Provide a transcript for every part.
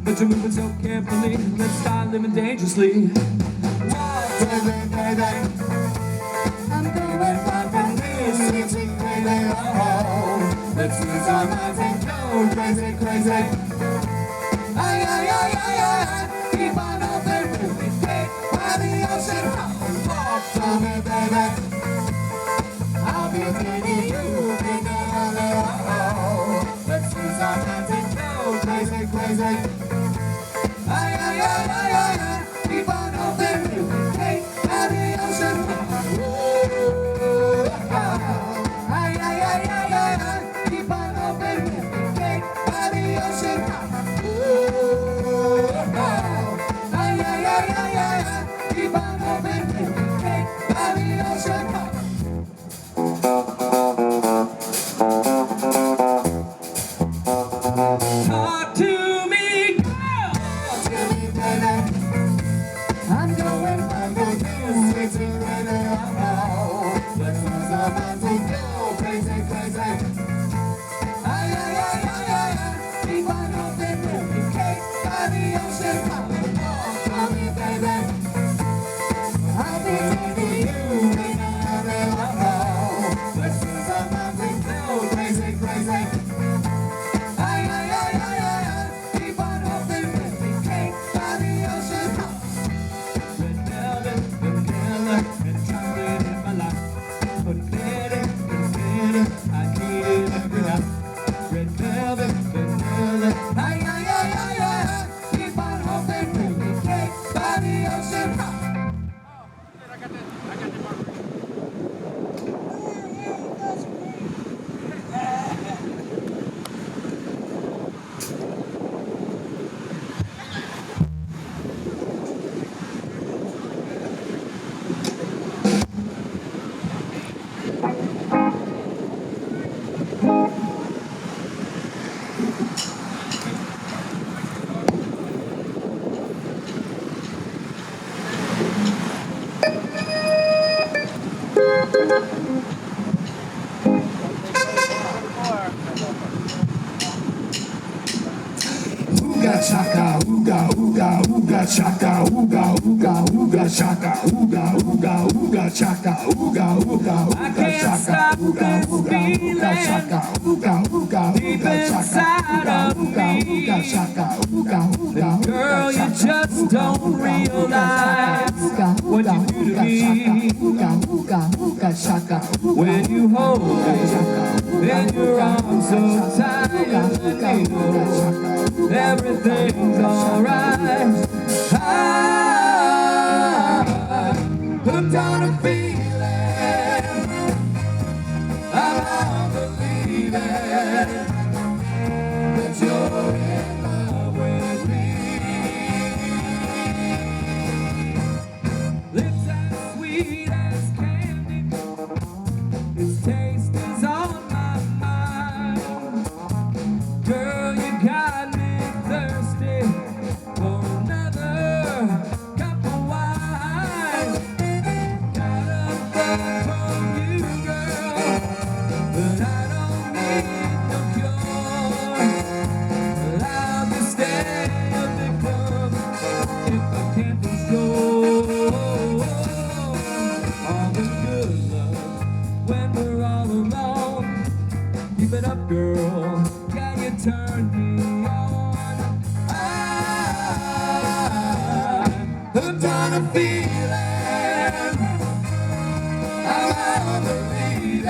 But you're moving so carefully, let's start living dangerously. Crazy, crazy. I'm going from crazy to crazy. Oh, let's lose our minds and go crazy, crazy. Ay, ay, ay, ay, ay. Keep on open, really great by the ocean. Walk to me, baby. I'll be taking you, baby. Oh, let's lose our minds and go crazy, crazy. Ay, ay, ay, ay, ay, ay. Keep on open, really great by the ocean. Ooh, ay, ay, ay, ay, ay, ay. Keep on open, really great by the ocean. Ooh, ay, ay, ay, ay, ay, ay. Keep on open, really great by the ocean. Talk to me, girl. Talk to me, baby. I'm going from the hills to crazy. Oh, let's lose our minds and go crazy, crazy. Ay, ay, ay, ay, ay, ay. Keep on open, really great by the ocean. Talk to me, baby. I'll be taking you, baby. Oh, let's lose our minds and go crazy, crazy. Chaka, ooga, ooga, ooga, chaka, ooga, ooga, ooga, chaka, ooga, ooga, ooga, chaka, ooga, ooga, ooga, chaka, ooga, ooga, ooga, chaka, ooga, ooga, ooga, chaka, ooga, ooga, chaka, ooga, ooga, girl, you just don't realize what you do to me. Ooga, ooga, ooga, chaka, when you hold me in your arms so tight, and you know everything's alright. I'm hooked on a feeling, I'm believing that you're in love with me. on a feeling, I'm believing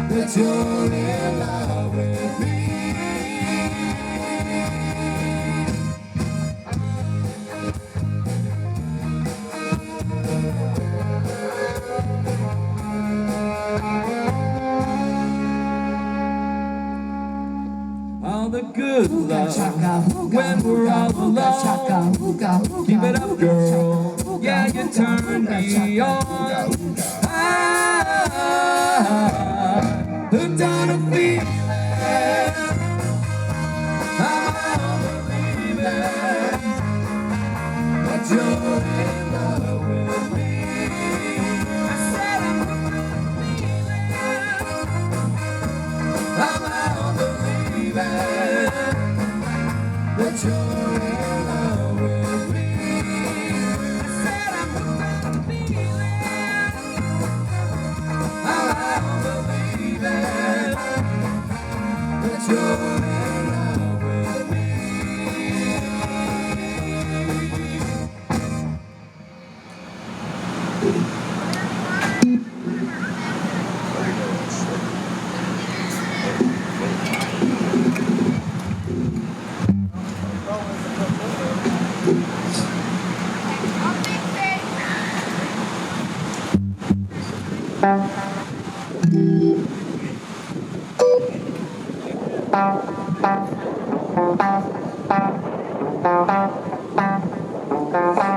that you're in love with me. All the good love when we're all alone. Keep it up, girl. Yeah, you turn me on. Hooked on a feeling, I'm believing that you're in love with me. I said I'm believing that you're in love with me. I said I'm believing that you're in love with me.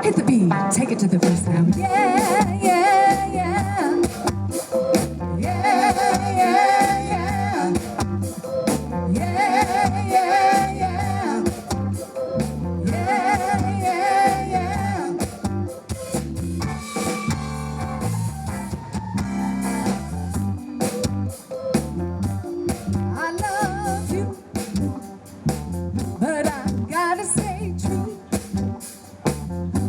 Hit the beat, take it to the first now. Yeah, yeah, yeah. Yeah, yeah, yeah. Yeah, yeah, yeah. Yeah, yeah, yeah. I love you, but I gotta stay true.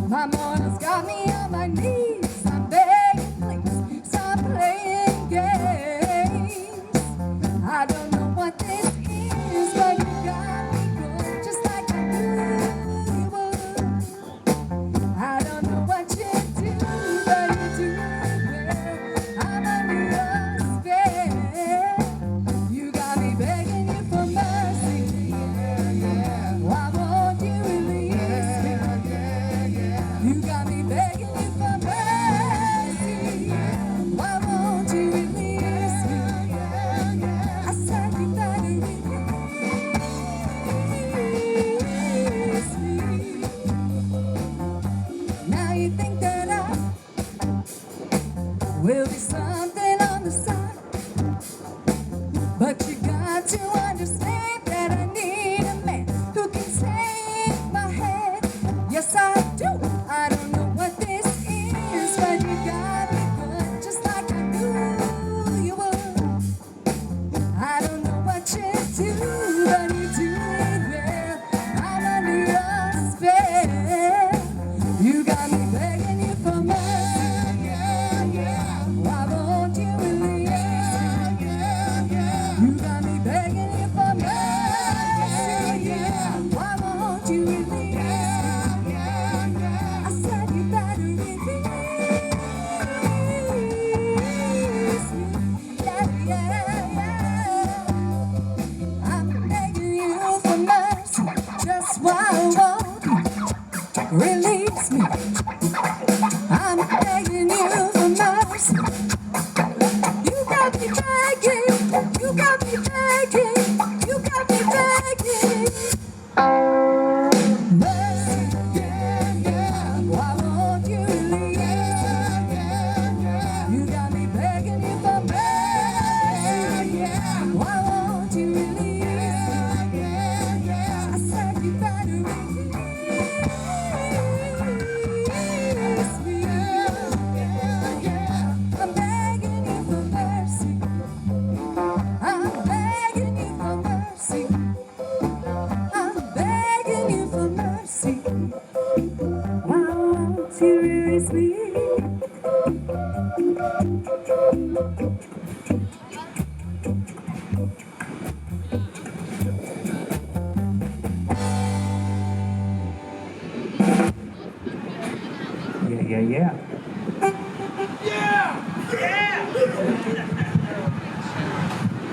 My morning's got me on my knees. I'm begging, please stop playing games. I don't know what this is, but you got me going just like I knew you would. I don't know what you do, but you do it well. I'm under your spell. You got me begging you for mercy. Why won't you release me? You got me begging you for mercy. Why won't you release me? I said you better release me. Now you think that I will be something on the side, but you got to understand that I need a man who can take my hand. Yes, I do. I don't know what this is, but you got me good, just like I knew you would. I don't know what you do, but you do it well. I'm under your spell. You got me begging you for mercy. Why won't you release me? You got me begging you for mercy. Why won't you release me? I said you better release me. Yeah, yeah, yeah. I'm begging you for mercy. Just why won't you release me? I'm begging you for mercy. You got me begging. You got me begging. You got me begging. Mercy, yeah, yeah. Why won't you release me? You got me begging you for mercy. Why won't you release me? I said you better release me. I'm begging you for mercy. I'm begging you for mercy. I'm begging you for mercy. Why won't you release me? yeah.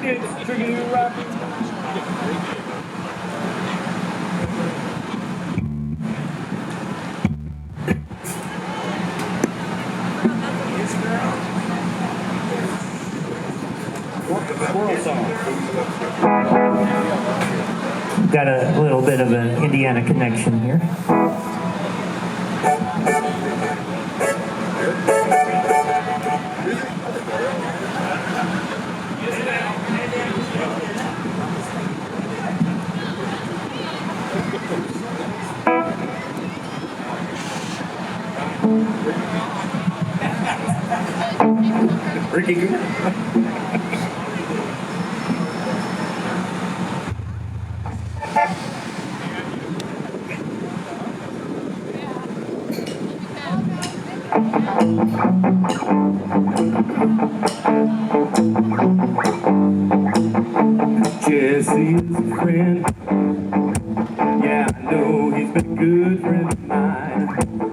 It's tricky rapping. Got a little bit of an Indiana connection here. Ricky. Jesse is a friend. Yeah, I know he's been a good friend of mine.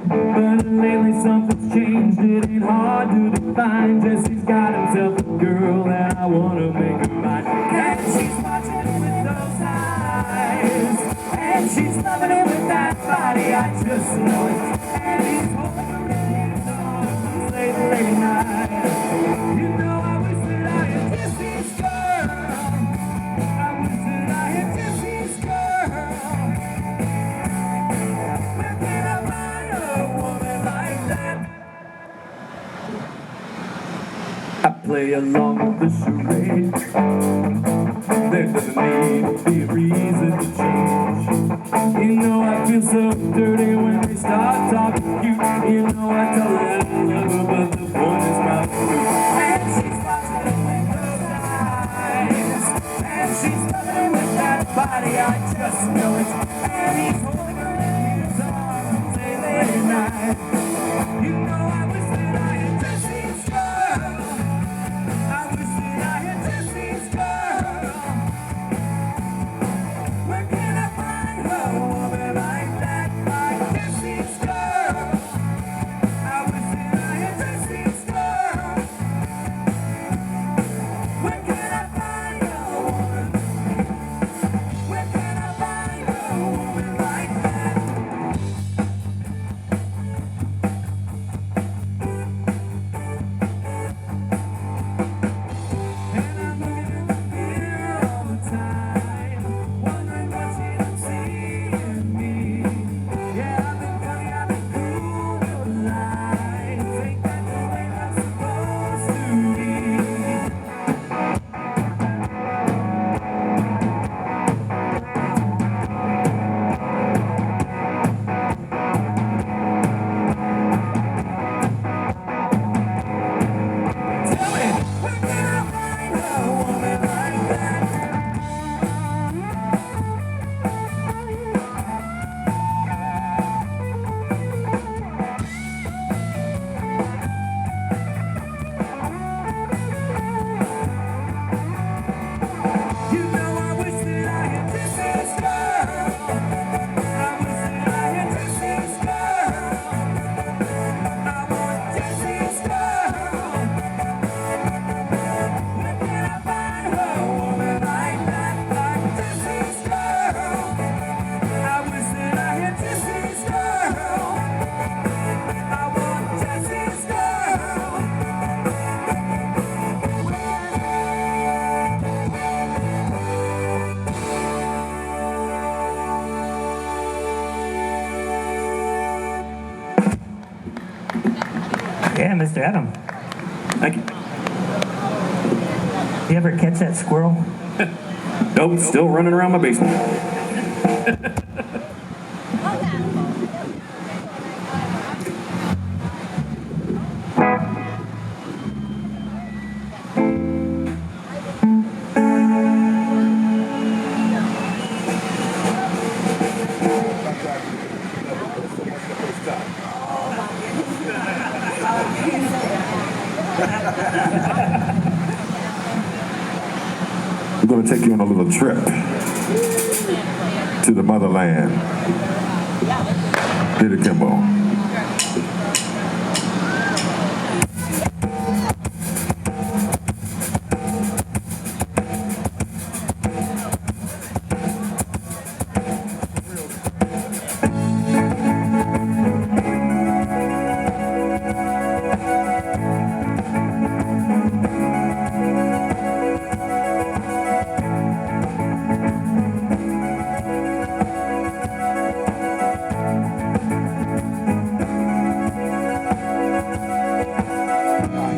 But lately something's changed, it ain't hard to define. Jesse's got himself a girl that I wanna make her mine. And she's watching him with those eyes, and she's loving him with that body, I just know it. And he's holding her in his arms late night. You know I wish that I had Jesse's girl. I wish that I had Jesse's girl. Where can I find a woman like that? I play along with the charade. There doesn't need to be a reason to change. You know I feel so dirty when they start talking cute. You know I tell that I love her, but the point is probably true. And she's watching him with those eyes, and she's loving him with that body, I just know it. And he's holding her in his arms late at night. You know I wish that I had Jesse's girl. I wish that I had Jesse's girl. Where can I find a woman like that, like Jesse's girl? I wish that I had Jesse's girl. Where can I find a woman? Where can I find a woman like that? And I'm looking in the mirror all the time, wondering what she don't see in me. Yeah, I've been funny, I've been cool, no lies. Ain't that the way I'm supposed to be? Tell me, where can I find a woman like that? You know I wish that I had Jesse's girl. I wish that I had Jesse's girl. I want Jesse's girl. Where can I find a woman like that, like Jesse's girl? I wish that I had Jesse's girl. I want Jesse's girl. Yeah, Mr. Adam. Thank you. You ever catch that squirrel? Nope, still running around my basement. We're going to take you on a little trip to the motherland. Hit it, Kimbo.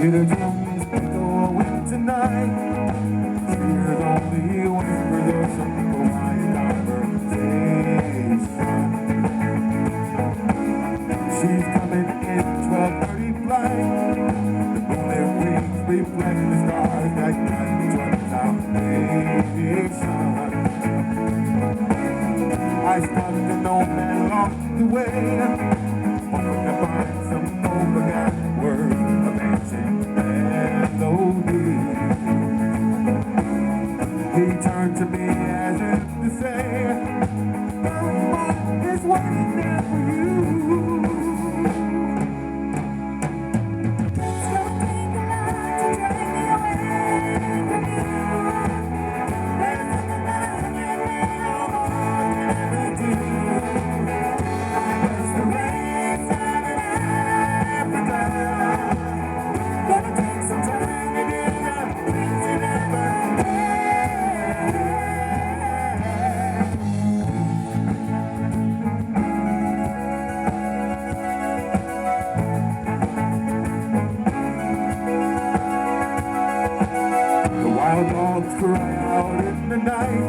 Hear the drums echoing tonight. Hear the only whispers of some quiet conversation. She's coming in 12:30 flight. The moonlit wings reflect the stars that cut the foundation. I stopped an old man along the way, hoping to find some forgotten word of ancient melody. He turned to me as if to say, "Someone is waiting there for you." It's gonna take a lot to drag me away from you. There's something that I can't never do. It's the race out of Africa. Gonna take some time to do the things you never did. The wild dogs cry out in the night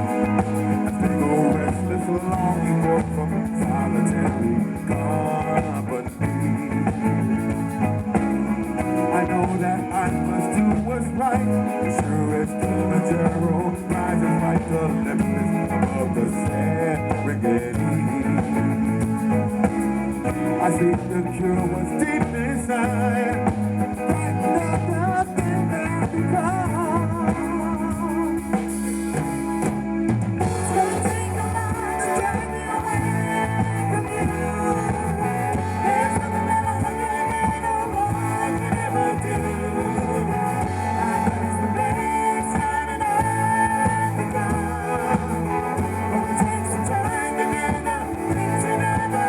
as they go restless, longing for from solitary company. I know that I must do what's right. Sure as Kilimanjaro rises like Olympus above the Serengeti. I see the cure was deep inside. Right now, nothing that becomes. It's gonna take a lot to drag me away from you. There's something that I can't no one can ever do. I guess the race out of Africa. Gonna take some time to do the things you never did.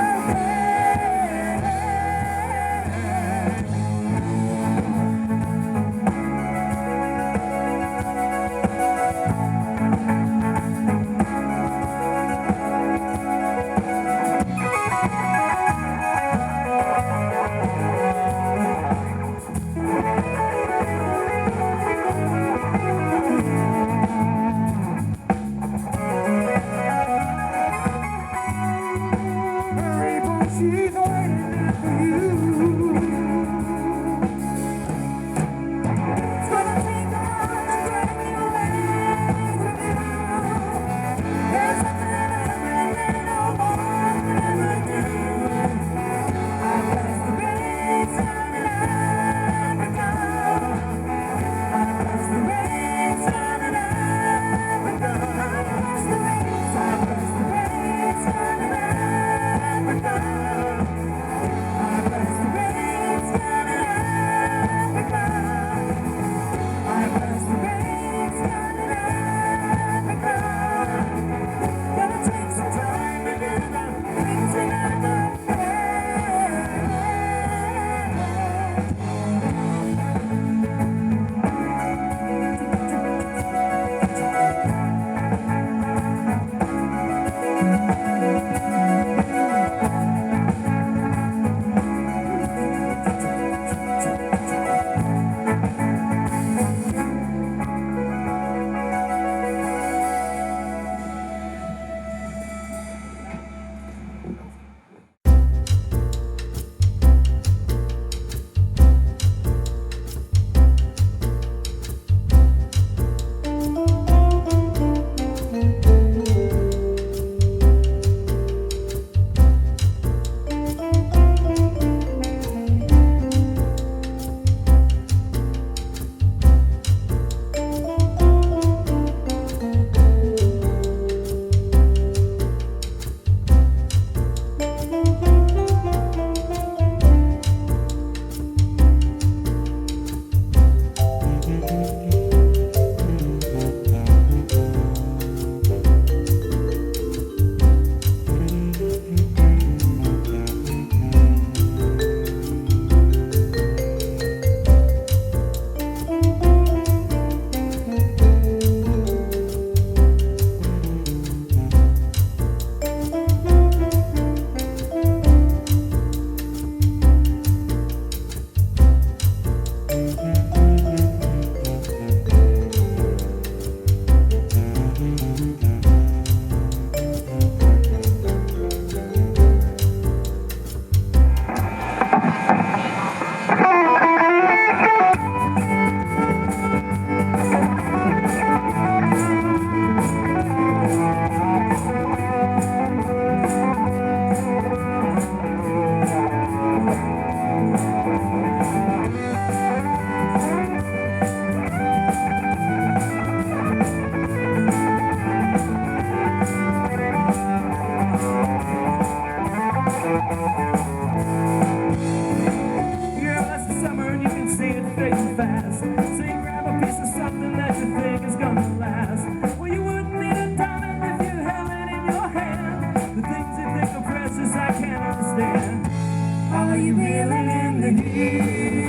the heat.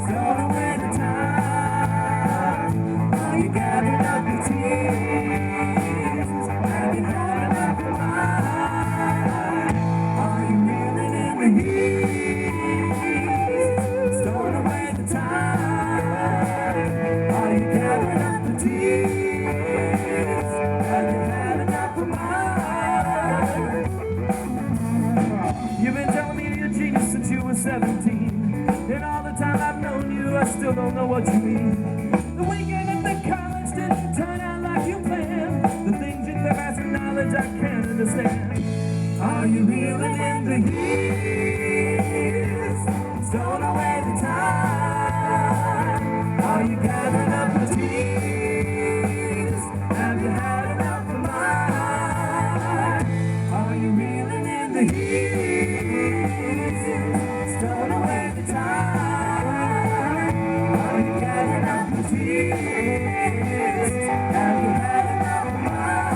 Stowed away the time. Are you gathering up the tears? Have you had enough of mine? Are you reeling in the heat? Stowed away the time. Are you gathering up the tears? Have you had enough of mine? You've been telling me you're a genius since you were 17. And all the time I've known you, I still don't know what you mean. The weekend at the college didn't turn out like you planned. The things you never asked for knowledge I can't understand. Are you reeling in the years? Stowing away the time. Are you gathering up the tears? Have you had enough of mine? Are you reeling in the years? Stowing away the time. Are you gathering up the tears? Have you had enough of mine?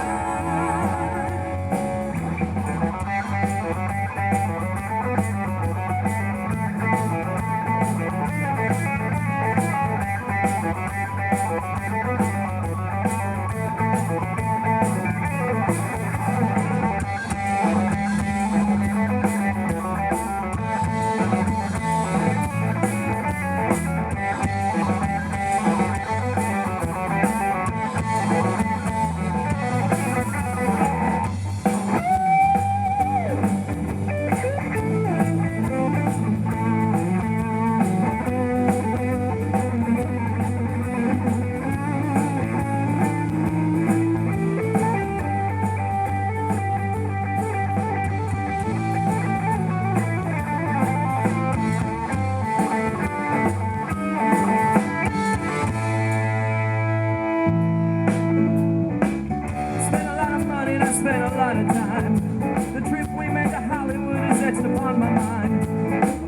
Spent a lot of time. The trip we made to Hollywood is etched upon my mind.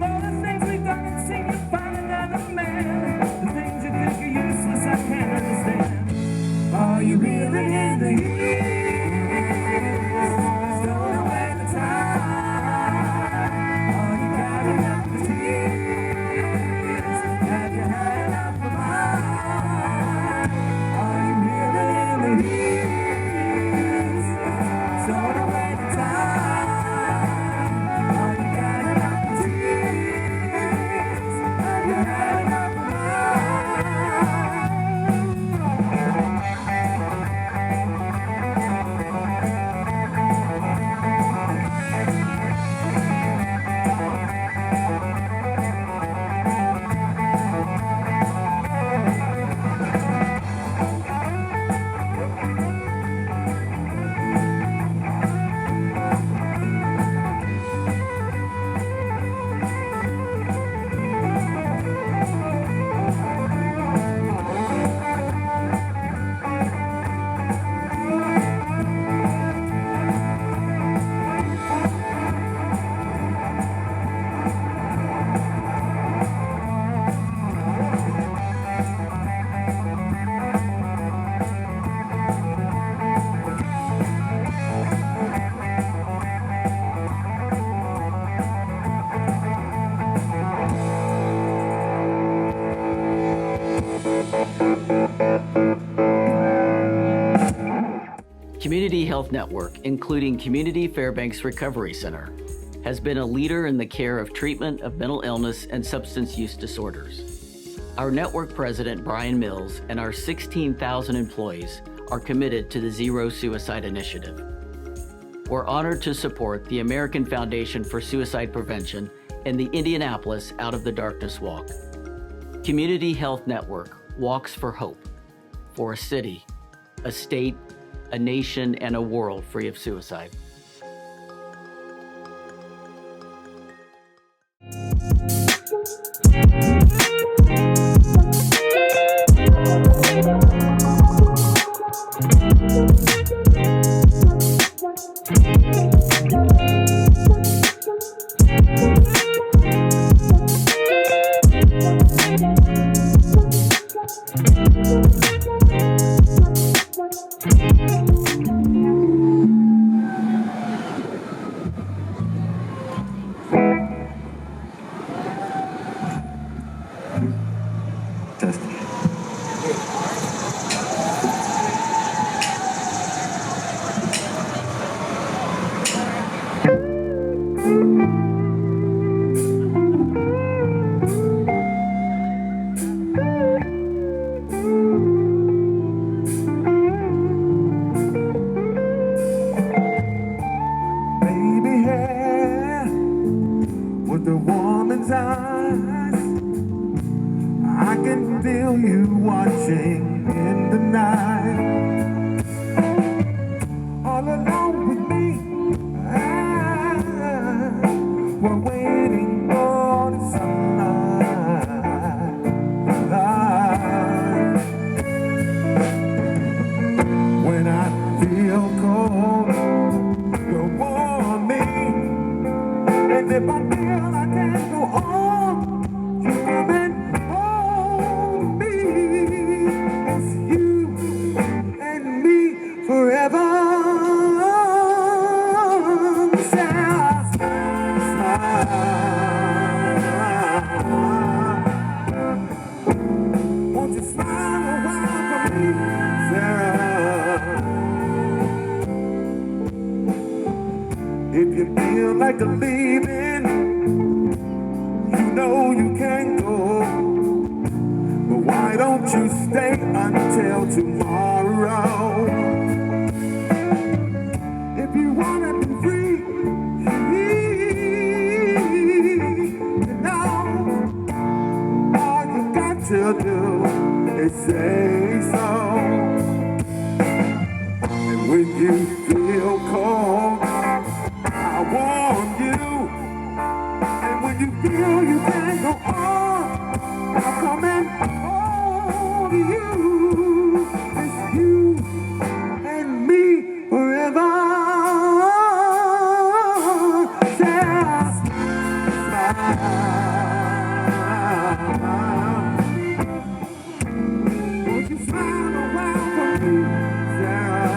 All the things we've done and seen to find another man. The things you think are useless I can't understand. Are you reeling in the years? Stowing away the time. Are you gathering up the tears? Have you had enough of mine? Are you reeling in the years? Stowed away the time. Are you gathering up the tears? Have you had enough of Community Health Network, including Community Fairbanks Recovery Center, has been a leader in the care of treatment of mental illness and substance use disorders. Our network president, Brian Mills, and our 16,000 employees are committed to the Zero Suicide Initiative. We're honored to support the American Foundation for Suicide Prevention and the Indianapolis Out of the Darkness Walk. Community Health Network walks for hope, for a city, a state, a nation, and a world free of suicide. with the woman's eyes. I can feel you watching in the night. All alone with me, we're waiting for the sunlight. When I feel cold, you'll warm me. And if I feel I can't go on, you come and hold me. It's you and me forever. Won't you smile a while for me, Sarah? If you feel like leaving, you know you can't go. But why don't you stay until tomorrow? If you wanna be free, you know, all you got to do is say so. And when you feel cold, I warm you. And when you feel you can't go on, I'll come and hold you. It's you and me forever. Just smile. Won't you smile a while for me, Sarah?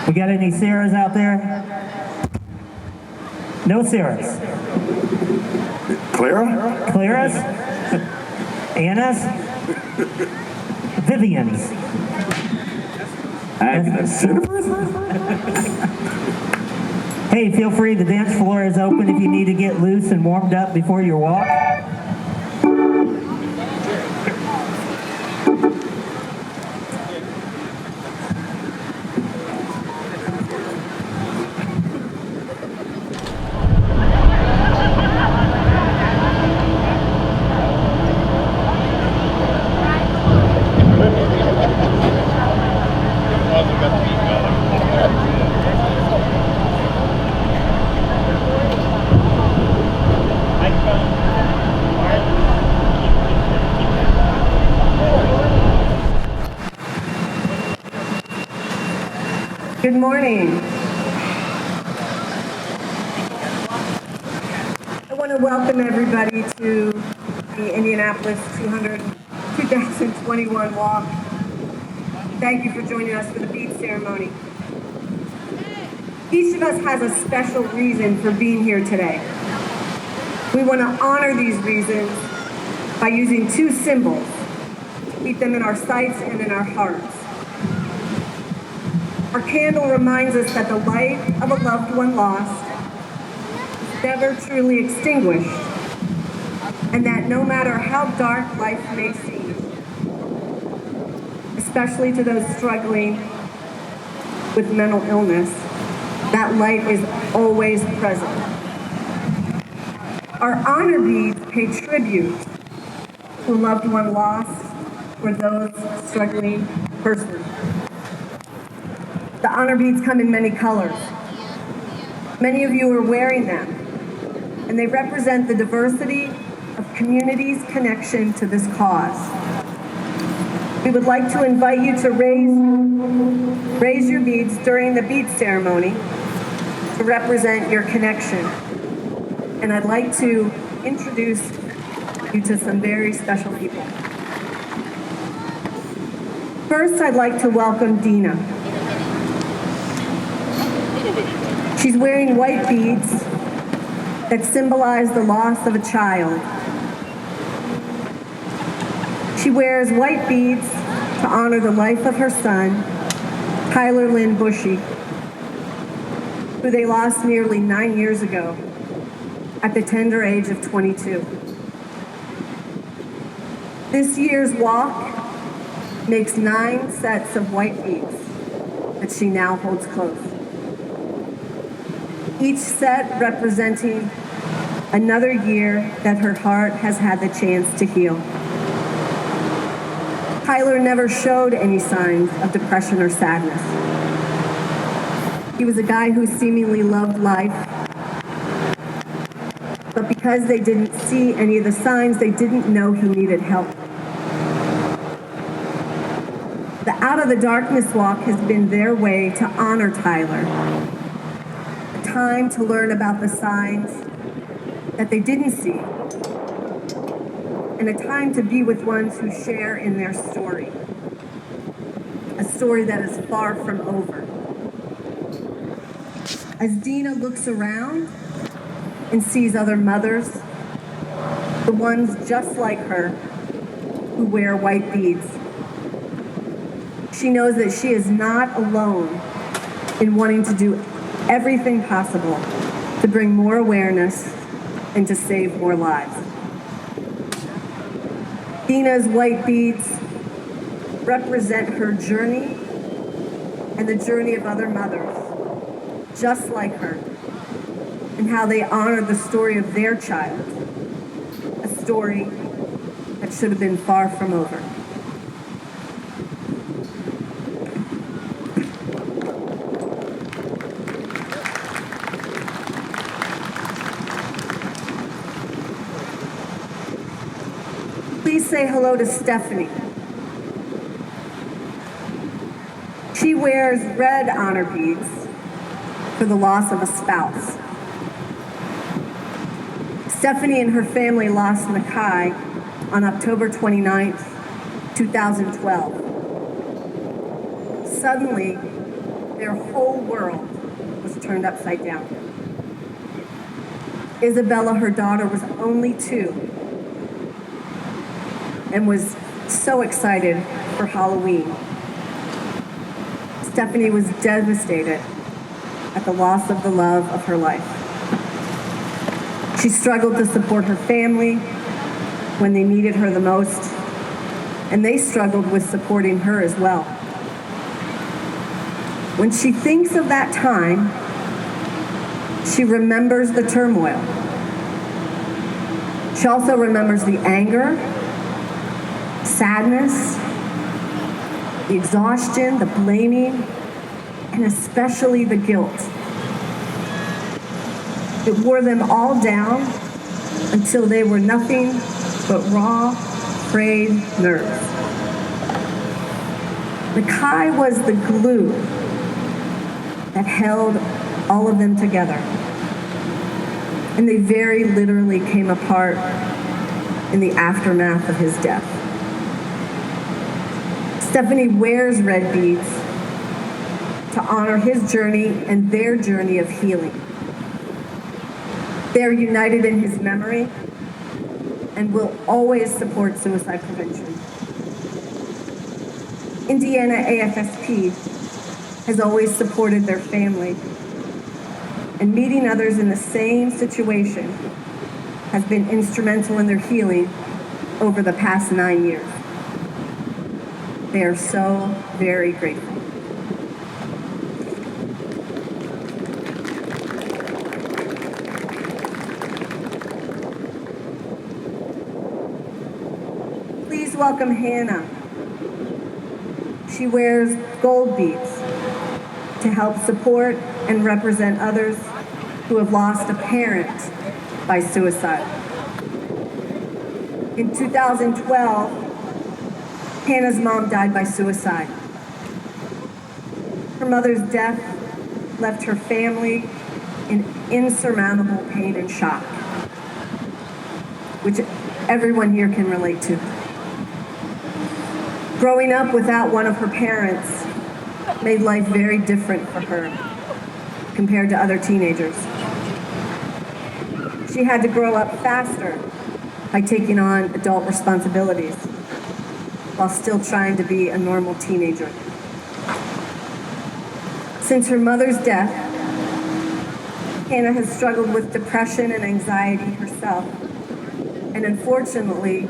We got any Sarahs out there? No Sarahs. Clara? Claras? Annas? Vivians? Agnes. Hey, feel free, the dance floor is open if you need to get loose and warmed up before your walk. Good morning. I want to welcome everybody to the Indianapolis 2021 walk. Thank you for joining us for the Bead ceremony. Each of us has a special reason for being here today. We want to honor these reasons by using two symbols to keep them in our sights and in our hearts. Our candle reminds us that the light of a loved one lost is never truly extinguished, and that no matter how dark life may seem, especially to those struggling with mental illness, that light is always present. Our honor beads pay tribute to a loved one lost or those struggling person. The honor beads come in many colors. Many of you are wearing them, and they represent the diversity of community's connection to this cause. We would like to invite you to raise your beads during the bead ceremony to represent your connection. And I'd like to introduce you to some very special people. First, I'd like to welcome Dina. She's wearing white beads that symbolize the loss of a child. She wears white beads to honor the life of her son, Tyler Lynn Bushy, who they lost nearly 9 years ago at the tender age of 22. This year's walk makes 9 sets of white beads that she now holds close. Each set representing another year that her heart has had the chance to heal. Tyler never showed any signs of depression or sadness. He was a guy who seemingly loved life, but because they didn't see any of the signs, they didn't know he needed help. The Out of the Darkness Walk has been their way to honor Tyler, a time to learn about the signs that they didn't see, and a time to be with ones who share in their story, a story that is far from over. As Dina looks around and sees other mothers, the ones just like her who wear white beads, she knows that she is not alone in wanting to do everything possible to bring more awareness and to save more lives. Dina's white beads represent her journey and the journey of other mothers just like her, and how they honor the story of their child, a story that should have been far from over. Please say hello to Stephanie. She wears red honor beads for the loss of a spouse. Stephanie and her family lost Nakai on October 29th, 2012. Suddenly, their whole world was turned upside down. Isabella, her daughter, was only 2 and was so excited for Halloween. Stephanie was devastated at the loss of the love of her life. She struggled to support her family when they needed her the most, and they struggled with supporting her as well. When she thinks of that time, she remembers the turmoil. She also remembers the anger, sadness, the exhaustion, the blaming, and especially the guilt. It wore them all down until they were nothing but raw, frayed nerves. Nakai was the glue that held all of them together. And they very literally came apart in the aftermath of his death. Stephanie wears red beads to honor his journey and their journey of healing. They are united in his memory and will always support suicide prevention. Indiana AFSP has always supported their family, and meeting others in the same situation has been instrumental in their healing over the past 9 years. They are so very grateful. Please welcome Hannah. She wears gold beads to help support and represent others who have lost a parent by suicide. In 2012, Hannah's mom died by suicide. Her mother's death left her family in insurmountable pain and shock, which everyone here can relate to. Growing up without one of her parents made life very different for her compared to other teenagers. She had to grow up faster by taking on adult responsibilities while still trying to be a normal teenager. Since her mother's death, Hannah has struggled with depression and anxiety herself, and unfortunately,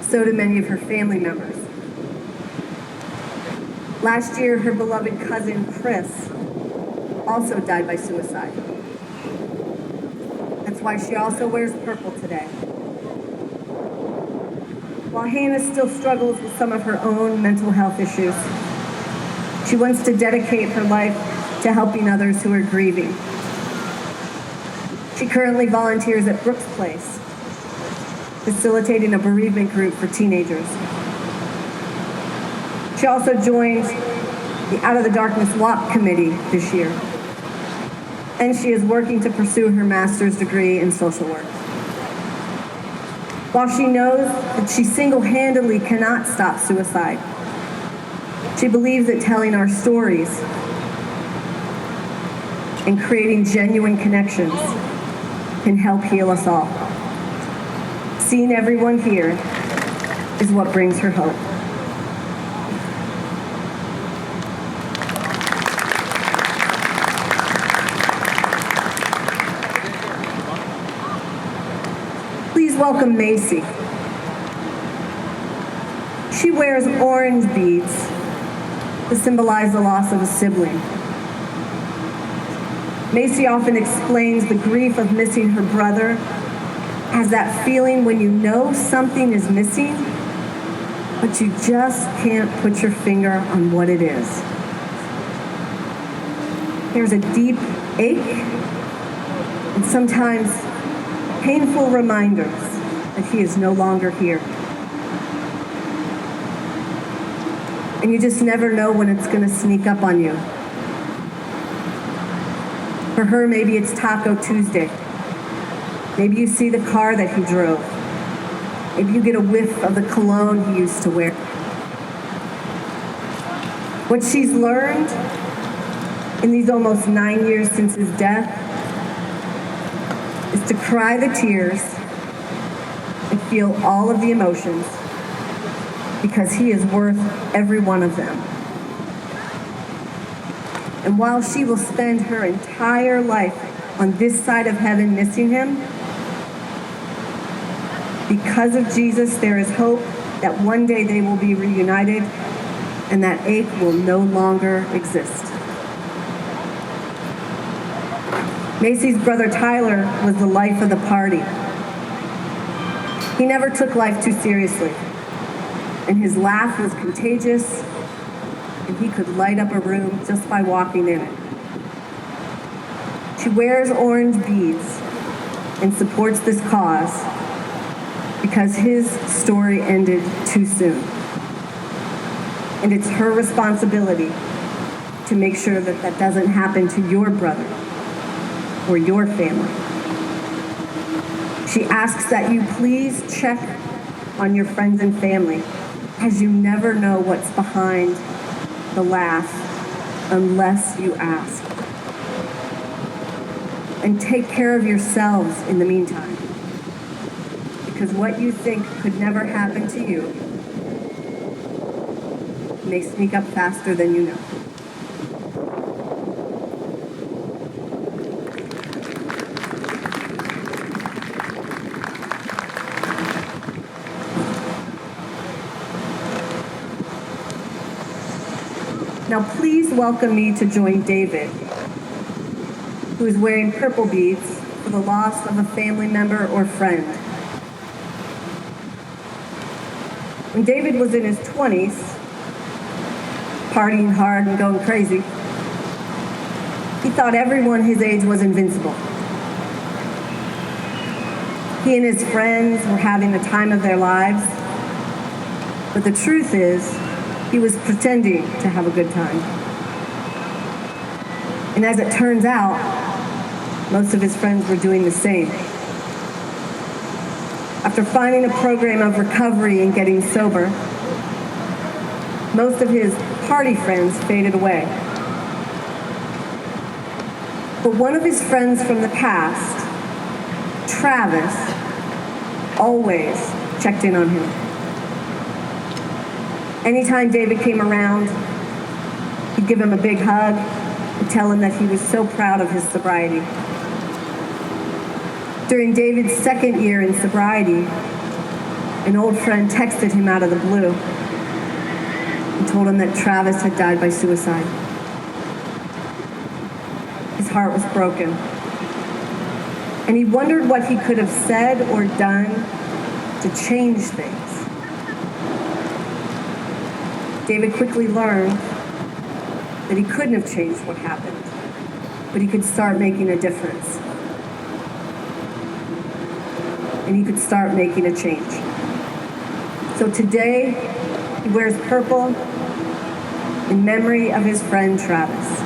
so do many of her family members. Last year, her beloved cousin, Chris, also died by suicide. That's why she also wears purple today. While Hannah still struggles with some of her own mental health issues, she wants to dedicate her life to helping others who are grieving. She currently volunteers at Brooks Place, facilitating a bereavement group for teenagers. She also joined the Out of the Darkness Walk Committee this year, and she is working to pursue her master's degree in social work. While she knows that she single-handedly cannot stop suicide, she believes that telling our stories and creating genuine connections can help heal us all. Seeing everyone here is what brings her hope. Please welcome Macy. She wears orange beads to symbolize the loss of a sibling. Macy often explains the grief of missing her brother as that feeling when you know something is missing, but you just can't put your finger on what it is. There's a deep ache and sometimes painful reminders that he is no longer here. And you just never know when it's going to sneak up on you. For her, maybe it's Taco Tuesday. Maybe you see the car that he drove. Maybe you get a whiff of the cologne he used to wear. What she's learned in these almost 9 years since his death is to cry the tears and feel all of the emotions, because he is worth every one of them. And while she will spend her entire life on this side of heaven missing him, because of Jesus, there is hope that one day they will be reunited and that ache will no longer exist. Macy's brother Tyler was the life of the party. He never took life too seriously, and his laugh was contagious, and he could light up a room just by walking in it. She wears orange beads and supports this cause because his story ended too soon. And it's her responsibility to make sure that that doesn't happen to your brother or your family. She asks that you please check on your friends and family, as you never know what's behind the laugh unless you ask. And take care of yourselves in the meantime, because what you think could never happen to you may sneak up faster than you know. Now please welcome me to join David, who is wearing purple beads for the loss of a family member or friend. When David was in his 20s, partying hard and going crazy, he thought everyone his age was invincible. He and his friends were having the time of their lives, But the truth is, he was pretending to have a good time. And as it turns out, most of his friends were doing the same. After finding a program of recovery and getting sober, most of his party friends faded away. But one of his friends from the past, Travis, always checked in on him. Anytime David came around, he'd give him a big hug and tell him that he was so proud of his sobriety. During David's second year in sobriety, an old friend texted him out of the blue and told him that Travis had died by suicide. His heart was broken, and he wondered what he could have said or done to change things. David quickly learned that he couldn't have changed what happened, but he could start making a difference. And he could start making a change. So today, he wears purple in memory of his friend Travis,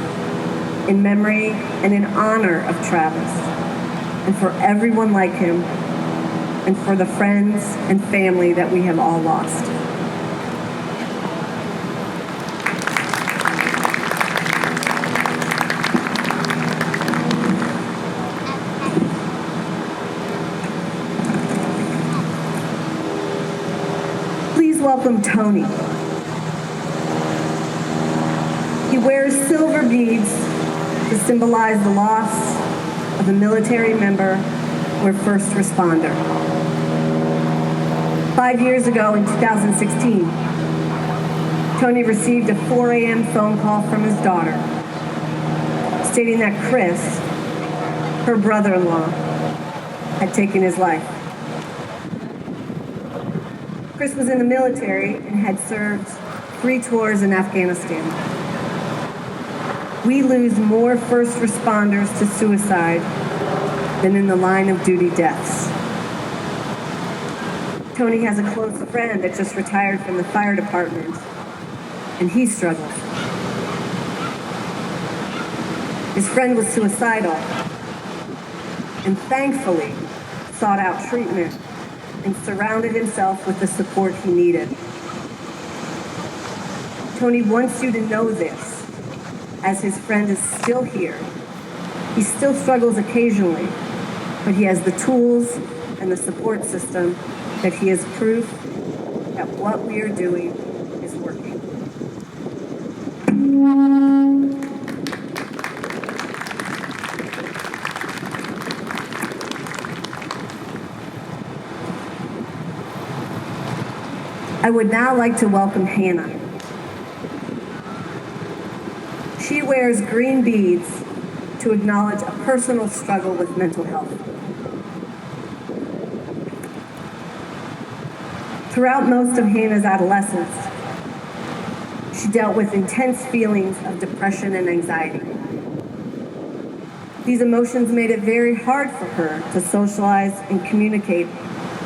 in memory and in honor of Travis, and for everyone like him, and for the friends and family that we have all lost. Welcome Tony. He wears silver beads to symbolize the loss of a military member or first responder. 5 years ago in 2016, Tony received a 4 a.m. phone call from his daughter stating that Chris, her brother-in-law, had taken his life. Chris was in the military and had served 3 tours in Afghanistan. We lose more first responders to suicide than in the line of duty deaths. Tony has a close friend that just retired from the fire department, and he struggles. His friend was suicidal and thankfully sought out treatment and surrounded himself with the support he needed. Tony wants you to know this, as his friend is still here. He still struggles occasionally, but he has the tools and the support system that he is proof that what we are doing is working. I would now like to welcome Hannah. She wears green beads to acknowledge a personal struggle with mental health. Throughout most of Hannah's adolescence, she dealt with intense feelings of depression and anxiety. These emotions made it very hard for her to socialize and communicate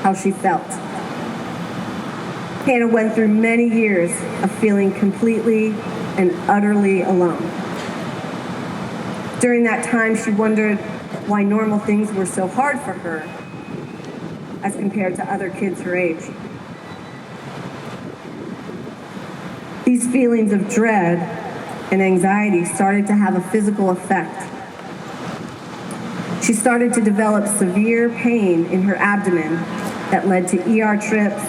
how she felt. Hannah went through many years of feeling completely and utterly alone. During that time, she wondered why normal things were so hard for her as compared to other kids her age. These feelings of dread and anxiety started to have a physical effect. She started to develop severe pain in her abdomen that led to ER trips,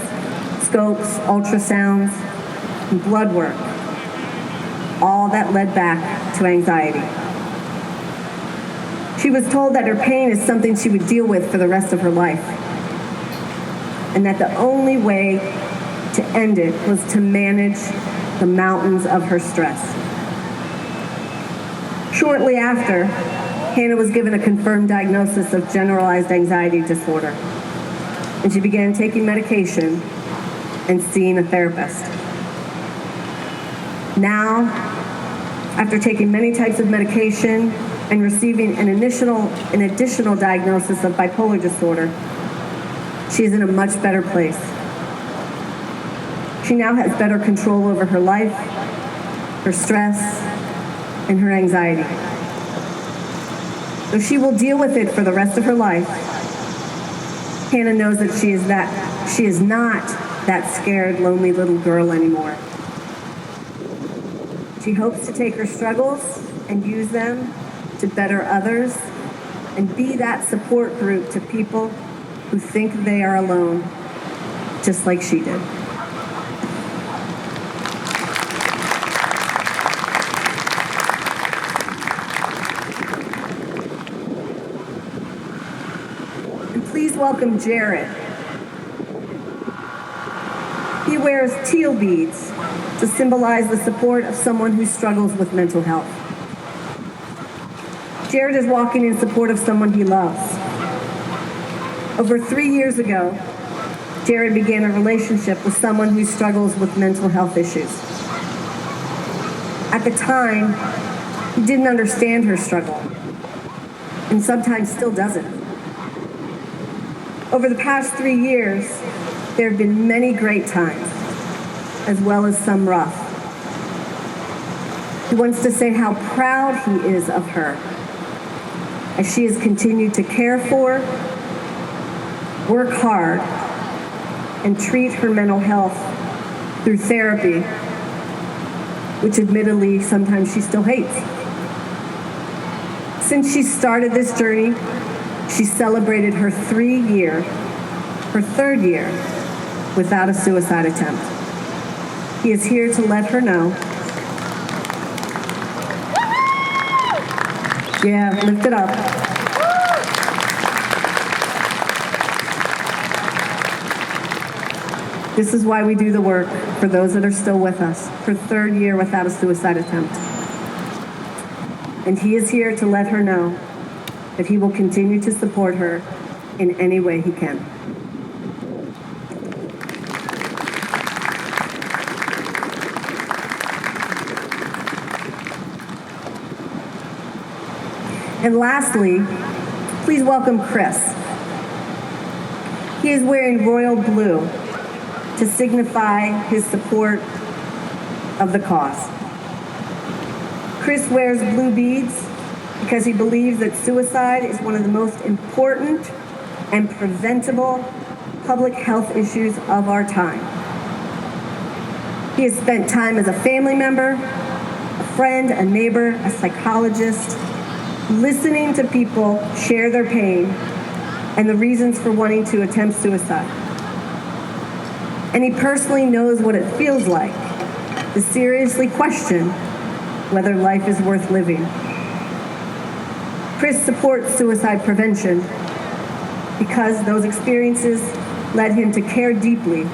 scopes, ultrasounds, and blood work, all that led back to anxiety. She was told that her pain is something she would deal with for the rest of her life, and that the only way to end it was to manage the mountains of her stress. Shortly after, Hannah was given a confirmed diagnosis of generalized anxiety disorder, and she began taking medication and seeing a therapist. Now, after taking many types of medication and receiving an additional diagnosis of bipolar disorder, she is in a much better place. She now has better control over her life, her stress, and her anxiety. Though she will deal with it for the rest of her life, Hannah knows that she is not that scared, lonely little girl anymore. She hopes to take her struggles and use them to better others and be that support group to people who think they are alone, just like she did. And please welcome Jared. He wears teal beads to symbolize the support of someone who struggles with mental health. Jared is walking in support of someone he loves. Over 3 years ago, Jared began a relationship with someone who struggles with mental health issues. At the time, he didn't understand her struggle, and sometimes still doesn't. Over the past 3 years, there have been many great times, as well as some rough. He wants to say how proud he is of her, as she has continued to care for, work hard, and treat her mental health through therapy, which admittedly sometimes she still hates. Since she started this journey, she celebrated her third year without a suicide attempt. He is here to let her know. Yeah, lift it up. This is why we do the work for those that are still with us, her third year without a suicide attempt. And he is here to let her know that he will continue to support her in any way he can. And lastly, please welcome Chris. He is wearing royal blue to signify his support of the cause. Chris wears blue beads because he believes that suicide is one of the most important and preventable public health issues of our time. He has spent time as a family member, a friend, a neighbor, a psychologist, listening to people share their pain and the reasons for wanting to attempt suicide. And he personally knows what it feels like to seriously question whether life is worth living. Chris supports suicide prevention because those experiences led him to care deeply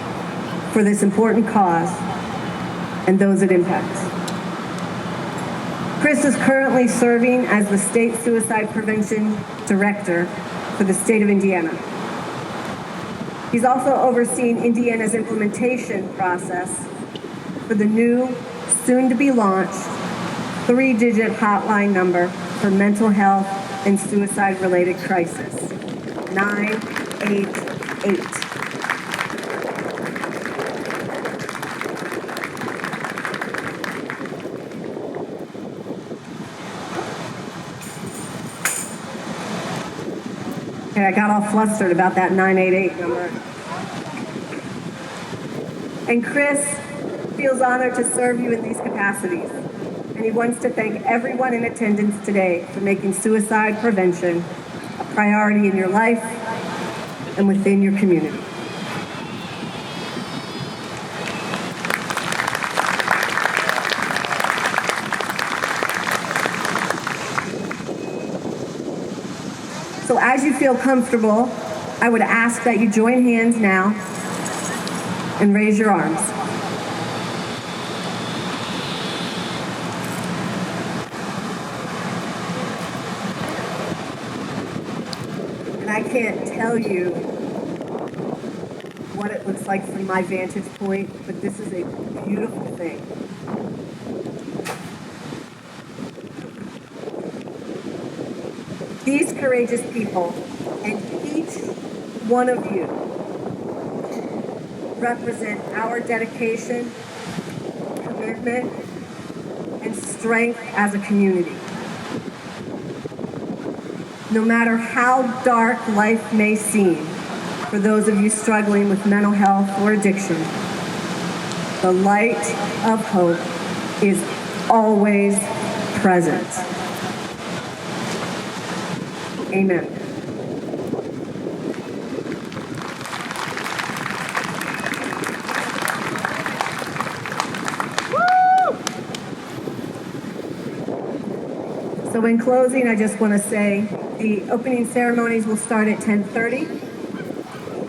for this important cause and those it impacts. Chris is currently serving as the State Suicide Prevention Director for the state of Indiana. He's also overseeing Indiana's implementation process for the new, soon-to-be-launched, 3-digit hotline number for mental health and suicide-related crisis, 988. Okay, I got all flustered about that 988 number. And Chris feels honored to serve you in these capacities. And he wants to thank everyone in attendance today for making suicide prevention a priority in your life and within your community. So as you feel comfortable, I would ask that you join hands now and raise your arms. And I can't tell you what it looks like from my vantage point, but this is a beautiful thing. These courageous people, and each one of you, represent our dedication, commitment, and strength as a community. No matter how dark life may seem, for those of you struggling with mental health or addiction, the light of hope is always present. Amen. So in closing, I just want to say the opening ceremonies will start at 10:30.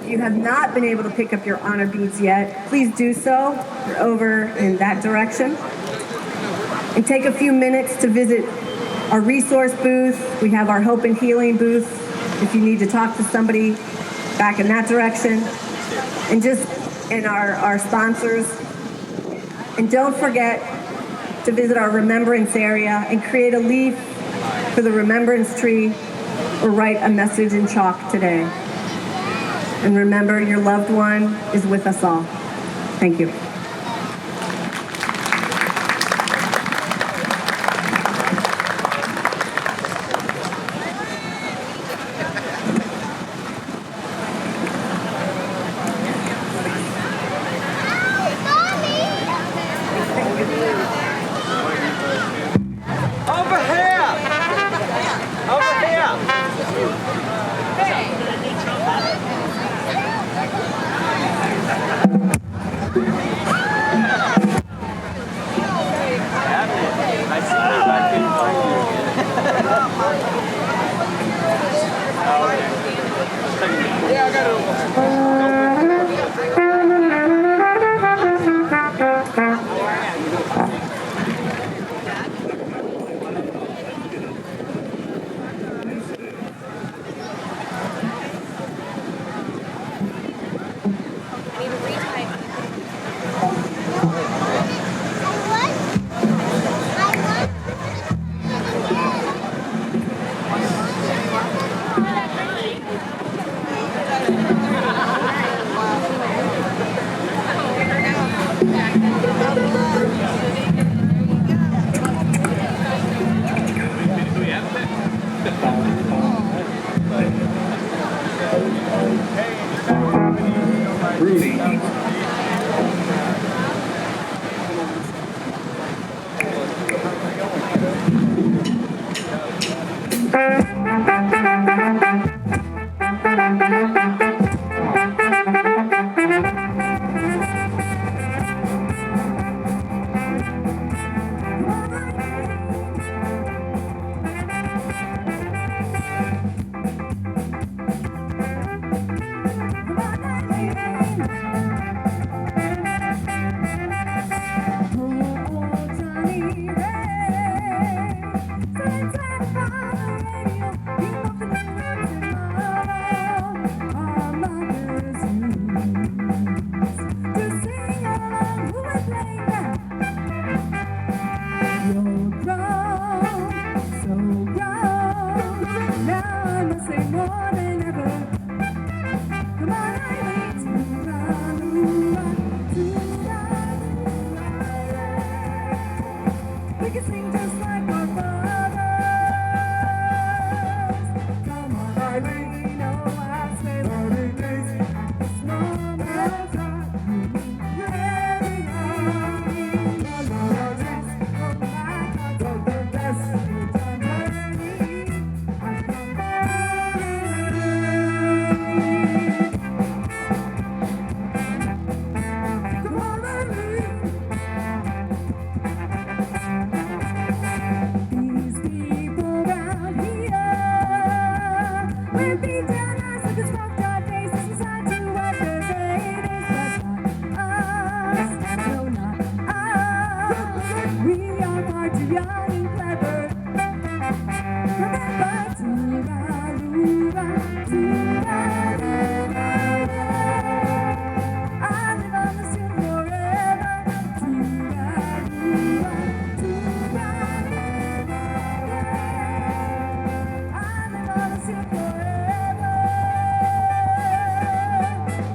If you have not been able to pick up your honor beads yet, please do so. They're over in that direction. And take a few minutes to visit our resource booth. We have our Hope and Healing booth if you need to talk to somebody back in that direction. And our sponsors. And don't forget to visit our remembrance area and create a leaf for the remembrance tree or write a message in chalk today. And remember, your loved one is with us all. Thank you.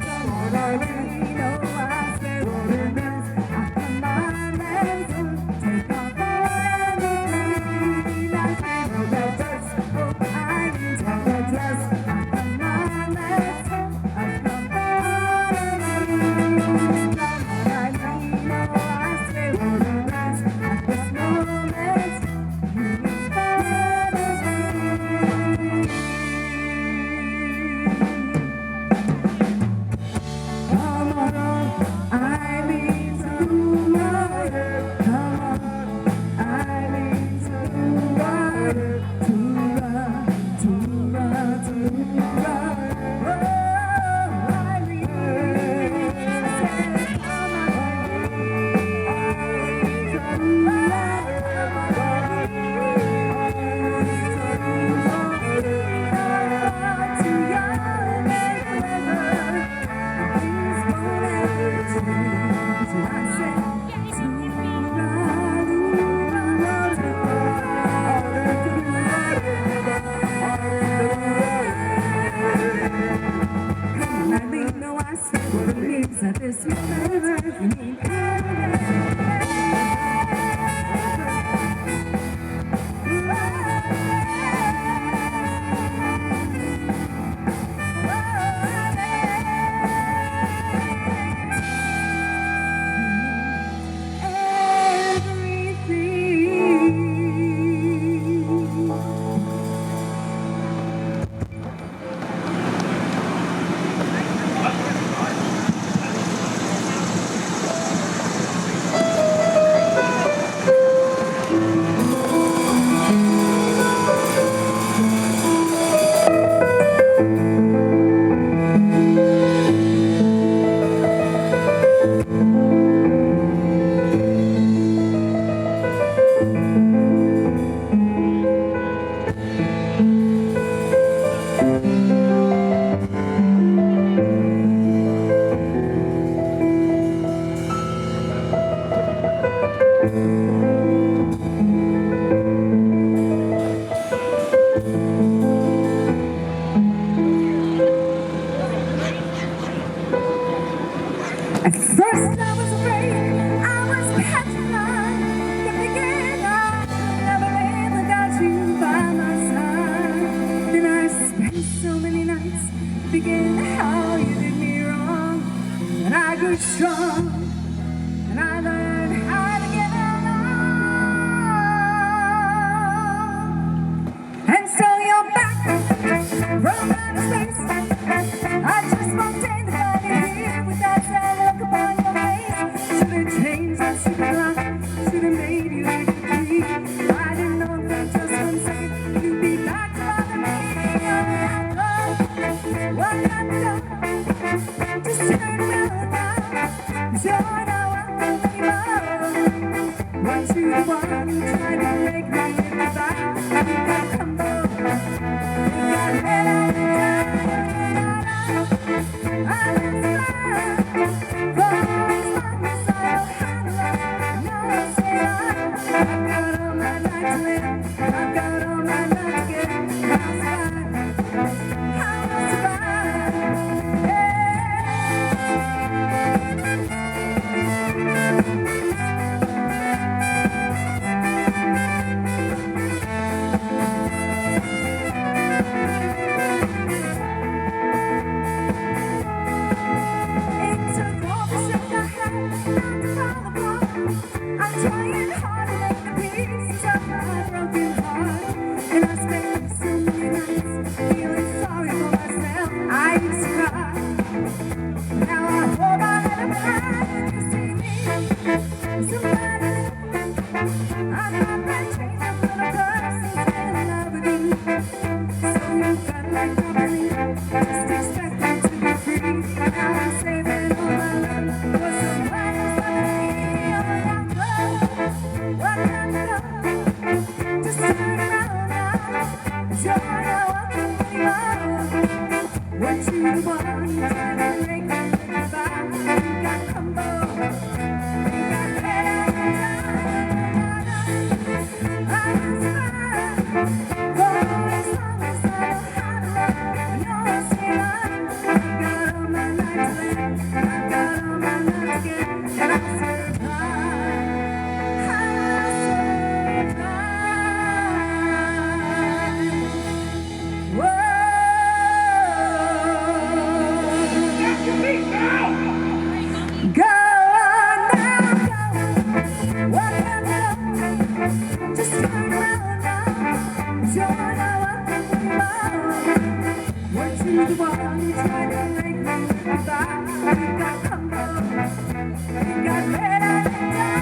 Come on, Irene, At first I was afraid, I was petrified. The beginning I never live without you by my side. Then I spent so many nights thinking how you did me wrong. And I grew strong, and I learned how to get along. And so you're back from outer space. I just walked in the body here with that sad look upon your face. Should have changed that stupid lock, should have made you leave me free. I didn't know for just 1 second you'd be back to bother me. What not to just turn around now, 'cause you're not welcome anymore. Weren't you the one who tried to make me live without? You got combo, you got head on the down.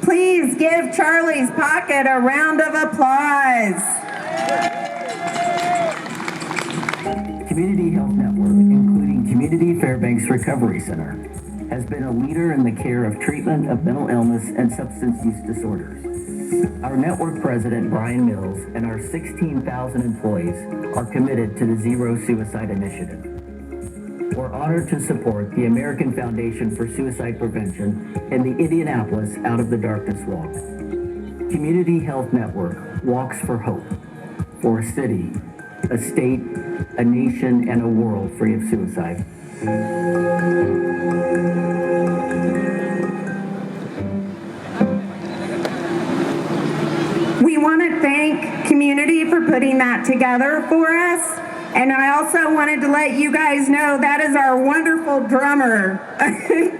Please give Charlie's Pocket a round of applause. Community Health Network, including Community Fairbanks Recovery Center, has been a leader in the care of treatment of mental illness and substance use disorders. Our network president, Brian Mills, and our 16,000 employees are committed to the Zero Suicide Initiative. We're honored to support the American Foundation for Suicide Prevention and the Indianapolis Out of the Darkness Walk. Community Health Network walks for hope, for a city, a state, a nation, and a world free of suicide. We want to thank community for putting that together for us. And I also wanted to let you guys know that is our wonderful drummer,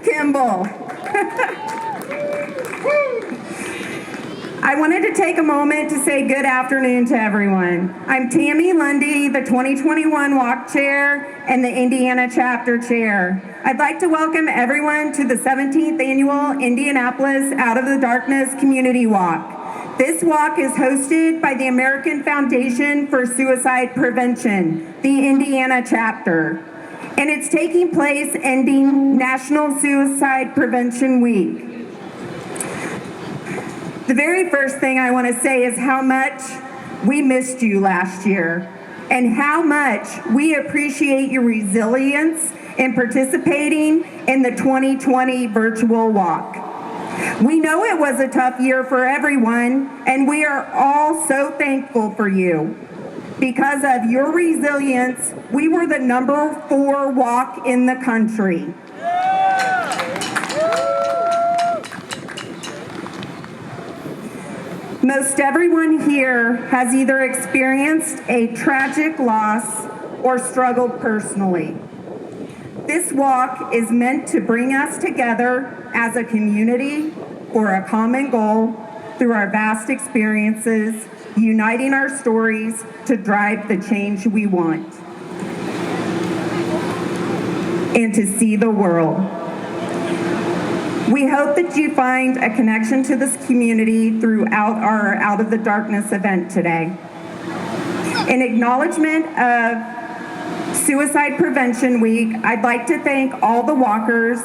Kimball. I wanted to take a moment to say good afternoon to everyone. I'm Tammy Lundy, the 2021 Walk Chair and the Indiana Chapter Chair. I'd like to welcome everyone to the 17th Annual Indianapolis Out of the Darkness Community Walk. This walk is hosted by the American Foundation for Suicide Prevention, the Indiana chapter, and it's taking place ending National Suicide Prevention Week. The very first thing I want to say is how much we missed you last year and how much we appreciate your resilience in participating in the 2020 virtual walk. We know it was a tough year for everyone, and we are all so thankful for you. Because of your resilience, we were the #4 walk in the country. Most everyone here has either experienced a tragic loss or struggled personally. This walk is meant to bring us together as a community for a common goal through our vast experiences, uniting our stories to drive the change we want and to see the world. We hope that you find a connection to this community throughout our Out of the Darkness event today. In acknowledgement of Suicide Prevention Week, I'd like to thank all the walkers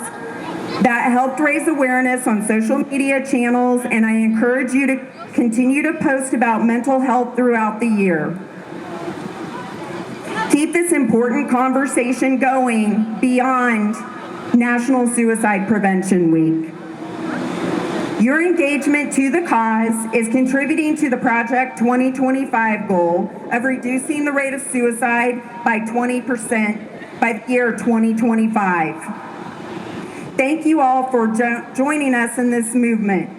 that helped raise awareness on social media channels, and I encourage you to continue to post about mental health throughout the year. Keep this important conversation going beyond National Suicide Prevention Week. Your engagement to the cause is contributing to the Project 2025 goal of reducing the rate of suicide by 20% by the year 2025. Thank you all for joining us in this movement.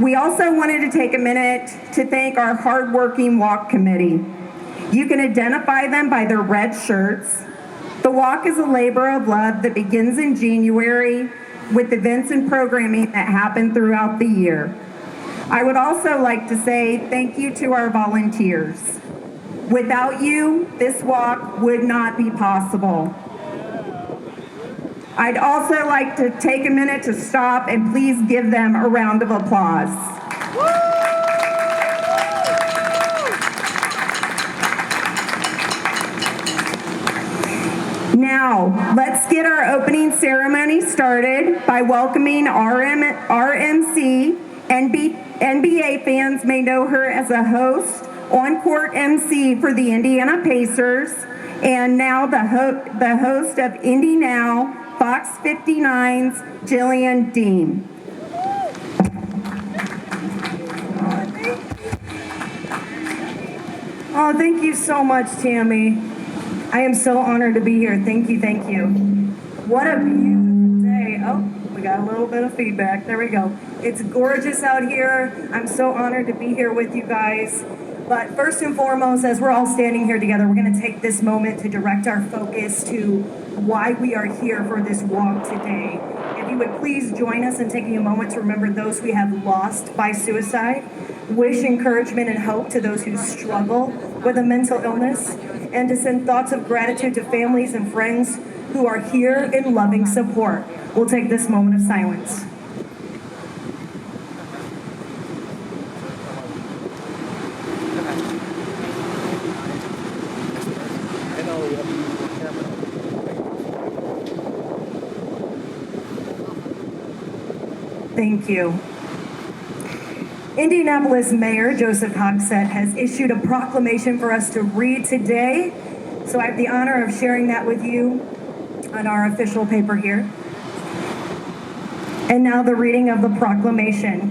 We also wanted to take a minute to thank our hardworking walk committee. You can identify them by their red shirts. The walk is a labor of love that begins in January with events and programming that happen throughout the year. I would also like to say thank you to our volunteers. Without you, this walk would not be possible. I'd also like to take a minute to stop and please give them a round of applause. Now, let's get our opening ceremony started by welcoming RMC. NBA fans may know her as a host, on-court MC for the Indiana Pacers, and now the host of Indy Now, Fox 59's Jillian Dean. Oh, thank you so much, Tammy. I am so honored to be here. Thank you, thank you. What a beautiful day. Oh, we got a little bit of feedback. There we go. It's gorgeous out here. I'm so honored to be here with you guys. But first and foremost, as we're all standing here together, we're going to take this moment to direct our focus to why we are here for this walk today. If you would please join us in taking a moment to remember those we have lost by suicide, wish encouragement and hope to those who struggle with a mental illness, and to send thoughts of gratitude to families and friends who are here in loving support. We'll take this moment of silence. Thank you. Indianapolis Mayor Joseph Hogsett has issued a proclamation for us to read today. So I have the honor of sharing that with you on our official paper here. And now the reading of the proclamation.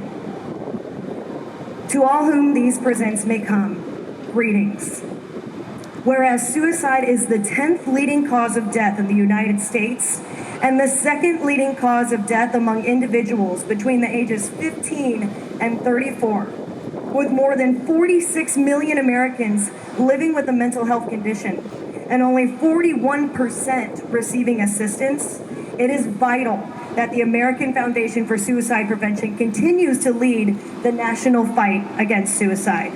To all whom these presents may come, greetings. whereas suicide is the 10th leading cause of death in the United States and the second leading cause of death among individuals between the ages 15 and 34, with more than 46 million Americans living with a mental health condition and only 41% receiving assistance, it is vital that the American Foundation for Suicide Prevention continues to lead the national fight against suicide.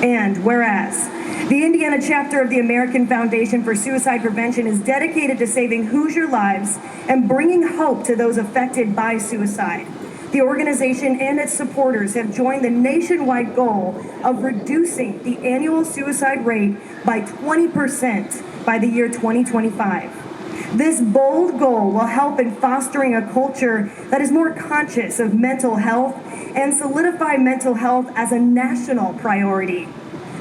And whereas the Indiana chapter of the American Foundation for Suicide Prevention is dedicated to saving Hoosier lives and bringing hope to those affected by suicide, the organization and its supporters have joined the nationwide goal of reducing the annual suicide rate by 20% by the year 2025. This bold goal will help in fostering a culture that is more conscious of mental health and solidify mental health as a national priority.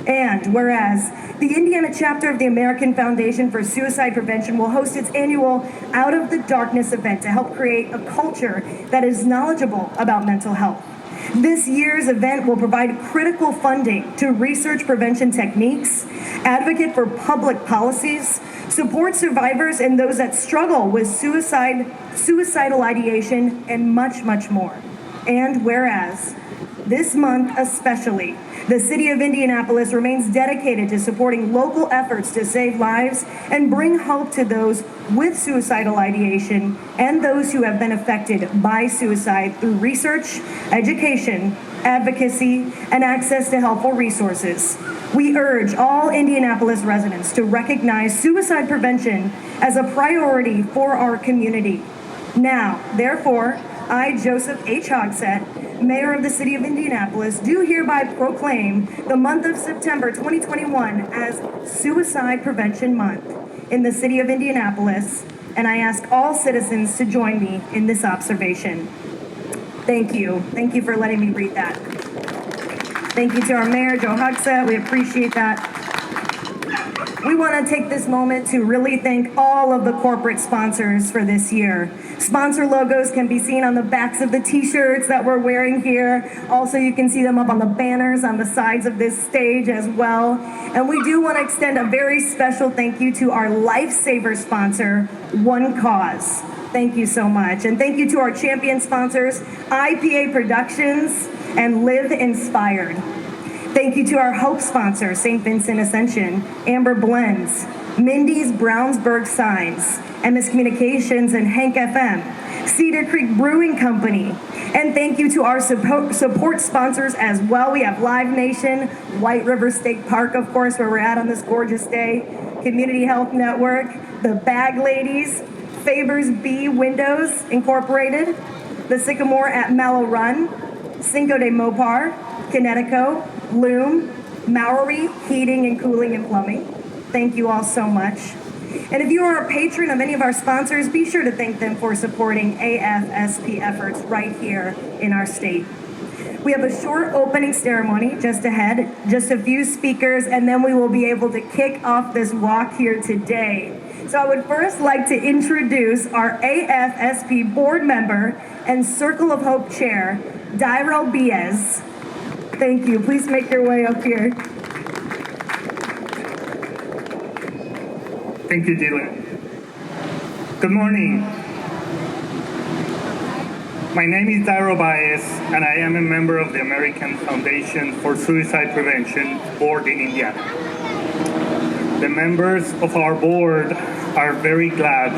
And whereas the Indiana chapter of the American Foundation for Suicide Prevention will host its annual Out of the Darkness event to help create a culture that is knowledgeable about mental health. This year's event will provide critical funding to research prevention techniques, advocate for public policies, support survivors and those that struggle with suicidal ideation, and much, much more. And whereas this month especially, the city of Indianapolis remains dedicated to supporting local efforts to save lives and bring hope to those with suicidal ideation and those who have been affected by suicide through research, education, advocacy, and access to helpful resources. We urge all Indianapolis residents to recognize suicide prevention as a priority for our community. Now, therefore, I, Joseph H. Hogsett, Mayor of the City of Indianapolis, do hereby proclaim the month of September 2021 as Suicide Prevention Month in the City of Indianapolis, and I ask all citizens to join me in this observation. Thank you. Thank you for letting me read that. Thank you to our Mayor, Joe Hogsett. We appreciate that. We want to take this moment to really thank all of the corporate sponsors for this year. Sponsor logos can be seen on the backs of the t-shirts that we're wearing here. Also, you can see them up on the banners on the sides of this stage as well. And we do want to extend a very special thank you to our lifesaver sponsor, One Cause. Thank you so much. And thank you to our champion sponsors, IPA Productions and Live Inspired. Thank you to our Hope sponsor, St. Vincent Ascension, Amber Blends, Mindy's Brownsburg Signs, MS Communications and Hank FM, Cedar Creek Brewing Company. And thank you to our support sponsors as well. We have Live Nation, White River State Park, of course, where we're at on this gorgeous day, Community Health Network, the Bag Ladies, Faber's Bee Windows Incorporated, the Sycamore at Mallow Run, Cinco de Mopar, Connecticut, Loom, Maori Heating and Cooling and Plumbing. Thank you all so much. And if you are a patron of any of our sponsors, be sure to thank them for supporting AFSP efforts right here in our state. We have a short opening ceremony just ahead, just a few speakers, and then we will be able to kick off this walk here today. So I would first like to introduce our AFSP board member and Circle of Hope chair, Dairo Biez. Thank you. Please make your way up here. Thank you, Dylan. Good morning. My name is Dairo Baez, and I am a member of the American Foundation for Suicide Prevention board in Indiana. The members of our board are very glad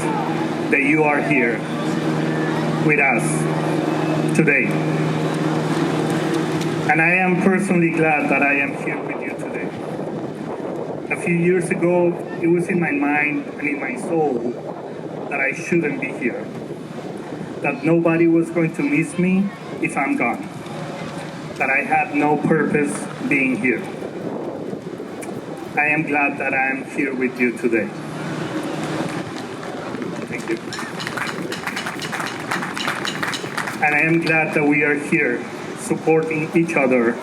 that you are here with us today. And I am personally glad that I am here with you today. A few years ago, it was in my mind and in my soul that I shouldn't be here. That nobody was going to miss me if I'm gone. That I had no purpose being here. I am glad that I am here with you today. Thank you. And I am glad that we are here supporting each other,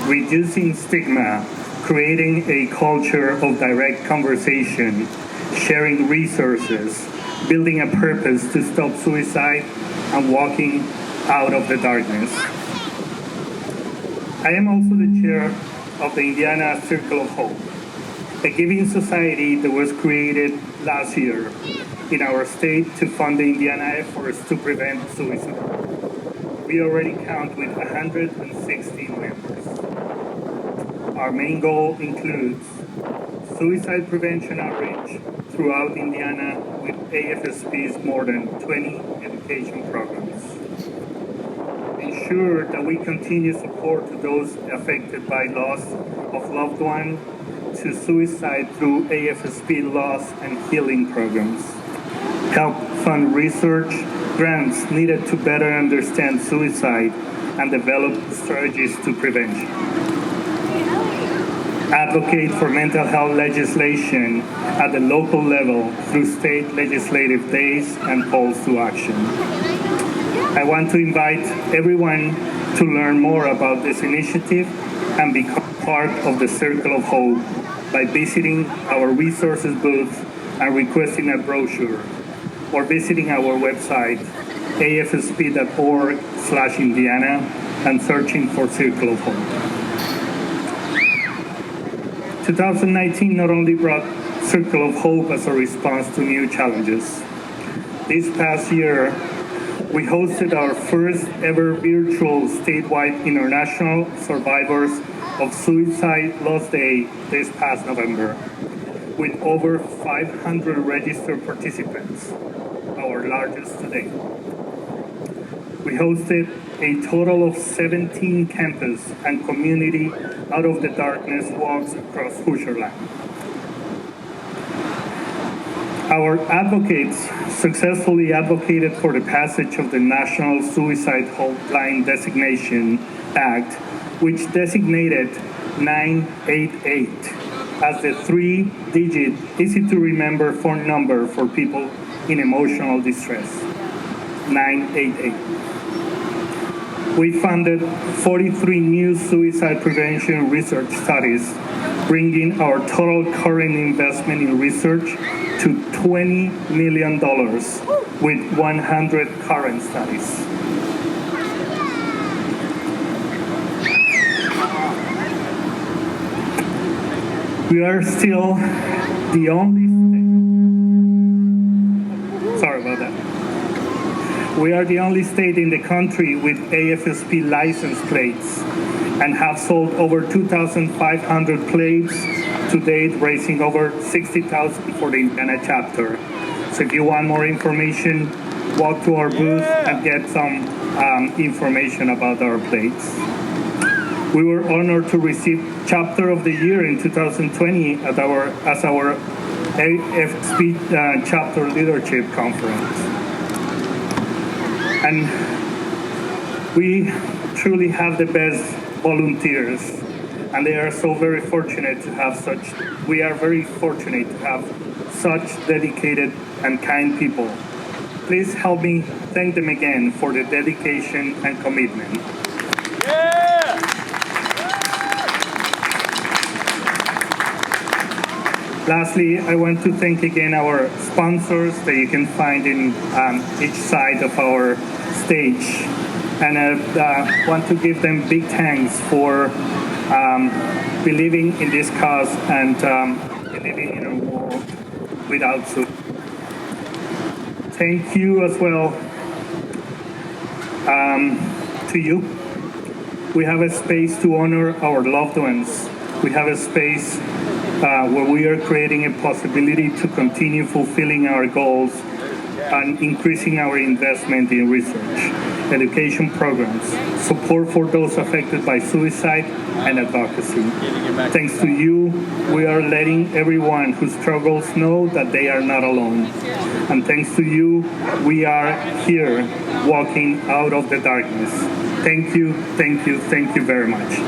reducing stigma, creating a culture of direct conversation, sharing resources, building a purpose to stop suicide, and walking out of the darkness. I am also the chair of the Indiana Circle of Hope, a giving society that was created last year in our state to fund the Indiana efforts to prevent suicide. We already count with 116 members. Our main goal includes suicide prevention outreach throughout Indiana with AFSP's more than 20 education programs. Ensure that we continue support to those affected by loss of loved one, to suicide through AFSP loss and healing programs. Help fund research grants needed to better understand suicide and develop strategies to prevention. Advocate for mental health legislation at the local level through state legislative days and calls to action. I want to invite everyone to learn more about this initiative and become part of the Circle of Hope by visiting our resources booth and requesting a brochure, or visiting our website, afsp.org/Indiana, and searching for Circle of Hope. 2019 not only brought Circle of Hope as a response to new challenges. This past year, we hosted our first ever virtual statewide International Survivors of Suicide Loss Day this past November, with over 500 registered participants, our largest to date. We hosted a total of 17 campus and community Out of the Darkness walks across Hoosierland. Our advocates successfully advocated for the passage of the National Suicide Hotline Designation Act, which designated 988 as the 3-digit, easy-to-remember phone number for people in emotional distress. 988. We funded 43 new suicide prevention research studies, bringing our total current investment in research to $20 million with 100 current studies. We are still the only state. Sorry about that. We are the only state in the country with AFSP license plates and have sold over 2,500 plates to date, raising over $60,000 for the Indiana chapter. So if you want more information, walk to our booth and get some information about our plates. We were honored to receive Chapter of the Year in 2020 as our AFSP Chapter Leadership Conference. And we truly have the best volunteers, and they are so very fortunate to have we are very fortunate to have such dedicated and kind people. Please help me thank them again for the dedication and commitment. Lastly, I want to thank again our sponsors that you can find in each side of our stage. And I want to give them big thanks for believing in this cause and believing in a world without suicide. Thank you as well to you. We have a space to honor our loved ones. We have a space where we are creating a possibility to continue fulfilling our goals and increasing our investment in research, education programs, support for those affected by suicide, and advocacy. Thanks to you, we are letting everyone who struggles know that they are not alone. And thanks to you, we are here walking out of the darkness. Thank you, thank you, thank you very much.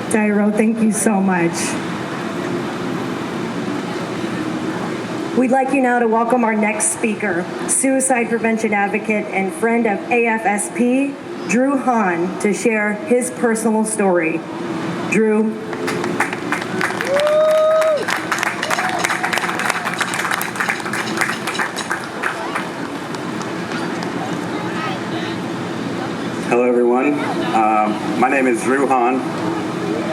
Jairo, thank you so much. We'd like you now to welcome our next speaker, suicide prevention advocate and friend of AFSP, Drew Hahn, to share his personal story. Drew. My name is Drew Hahn,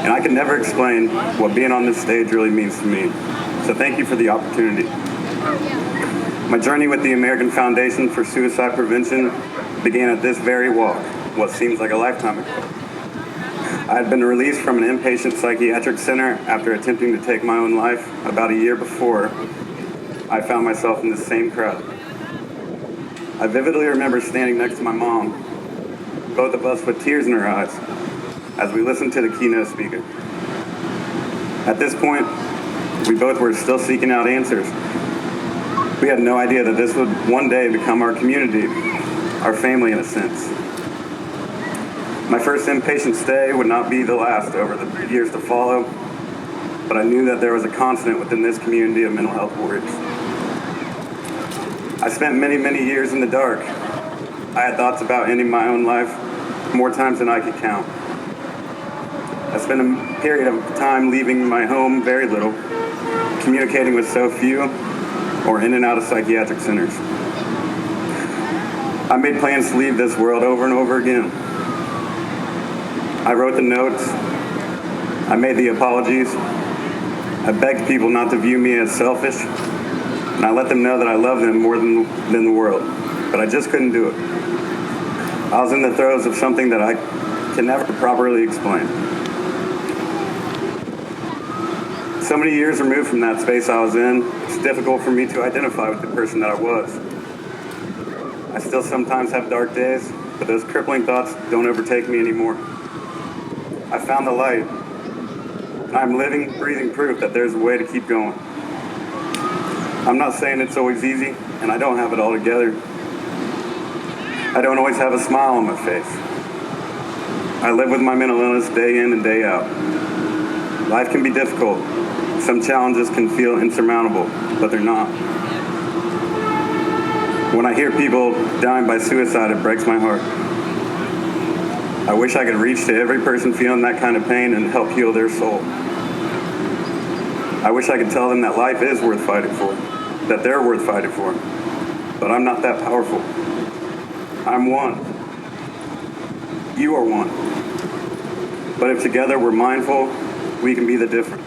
and I can never explain what being on this stage really means to me. So thank you for the opportunity. My journey with the American Foundation for Suicide Prevention began at this very walk, what seems like a lifetime ago. I had been released from an inpatient psychiatric center after attempting to take my own life about a year before I found myself in the same crowd. I vividly remember standing next to my mom, both of us with tears in our eyes, as we listened to the keynote speaker. At this point, we both were still seeking out answers. We had no idea that this would one day become our community, our family in a sense. My first inpatient stay would not be the last over the years to follow, but I knew that there was a constant within this community of mental health warriors. I spent many, many years in the dark. I had thoughts about ending my own life more times than I could count. I spent a period of time leaving my home very little, communicating with so few, or in and out of psychiatric centers. I made plans to leave this world over and over again. I wrote the notes, I made the apologies, I begged people not to view me as selfish, and I let them know that I love them more than the world, but I just couldn't do it. I was in the throes of something that I can never properly explain. So many years removed from that space I was in, it's difficult for me to identify with the person that I was. I still sometimes have dark days, but those crippling thoughts don't overtake me anymore. I found the light, and I'm living, breathing proof that there's a way to keep going. I'm not saying it's always easy, and I don't have it all together. I don't always have a smile on my face. I live with my mental illness day in and day out. Life can be difficult. Some challenges can feel insurmountable, but they're not. When I hear people dying by suicide, it breaks my heart. I wish I could reach to every person feeling that kind of pain and help heal their soul. I wish I could tell them that life is worth fighting for, that they're worth fighting for, but I'm not that powerful. I'm one. You are one. But if together we're mindful, we can be the difference.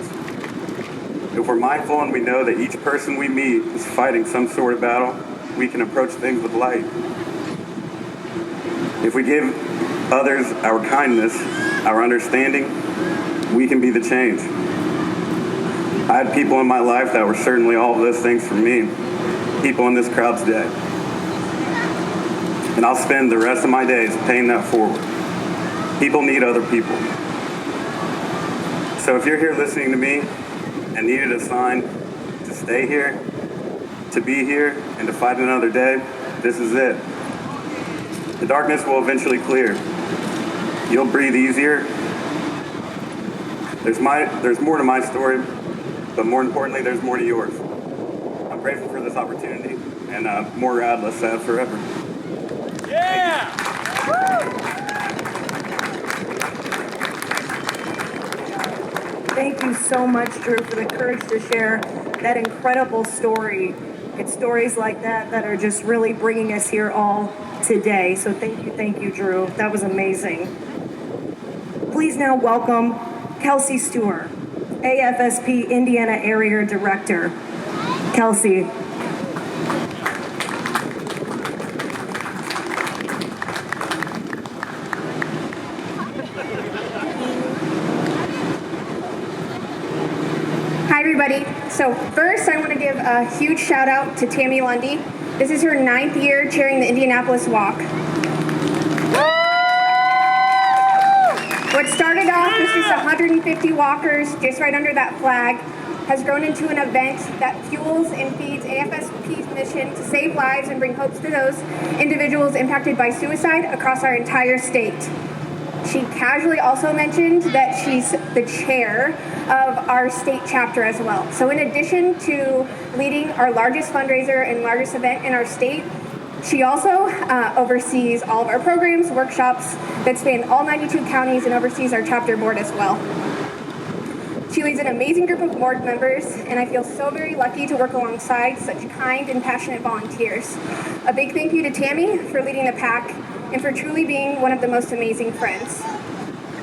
If we're mindful and we know that each person we meet is fighting some sort of battle, we can approach things with light. If we give others our kindness, our understanding, we can be the change. I had people in my life that were certainly all of those things for me, people in this crowd today. And I'll spend the rest of my days paying that forward. People need other people. So if you're here listening to me and needed a sign to stay here, to be here, and to fight another day, this is it. The darkness will eventually clear. You'll breathe easier. There's more to my story, but more importantly, there's more to yours. I'm grateful for this opportunity, and more rad, less sad forever. Yeah! Thank you so much, Drew, for the courage to share that incredible story. It's stories like that that are just really bringing us here all today. So thank you, Drew. That was amazing. Please now welcome Kelsey Stewart, AFSP Indiana Area Director. Kelsey. Hi everybody. So first I want to give a huge shout out to Tammy Lundy. This is her 9th year chairing the Indianapolis Walk. What started off with just 150 walkers just right under that flag has grown into an event that fuels and feeds AFSP's mission to save lives and bring hopes to those individuals impacted by suicide across our entire state. She casually also mentioned that she's the chair of our state chapter as well. So in addition to leading our largest fundraiser and largest event in our state, she also oversees all of our programs, workshops that span all 92 counties and oversees our chapter board as well. She leads an amazing group of board members, and I feel so very lucky to work alongside such kind and passionate volunteers. A big thank you to Tammy for leading the pack and for truly being one of the most amazing friends.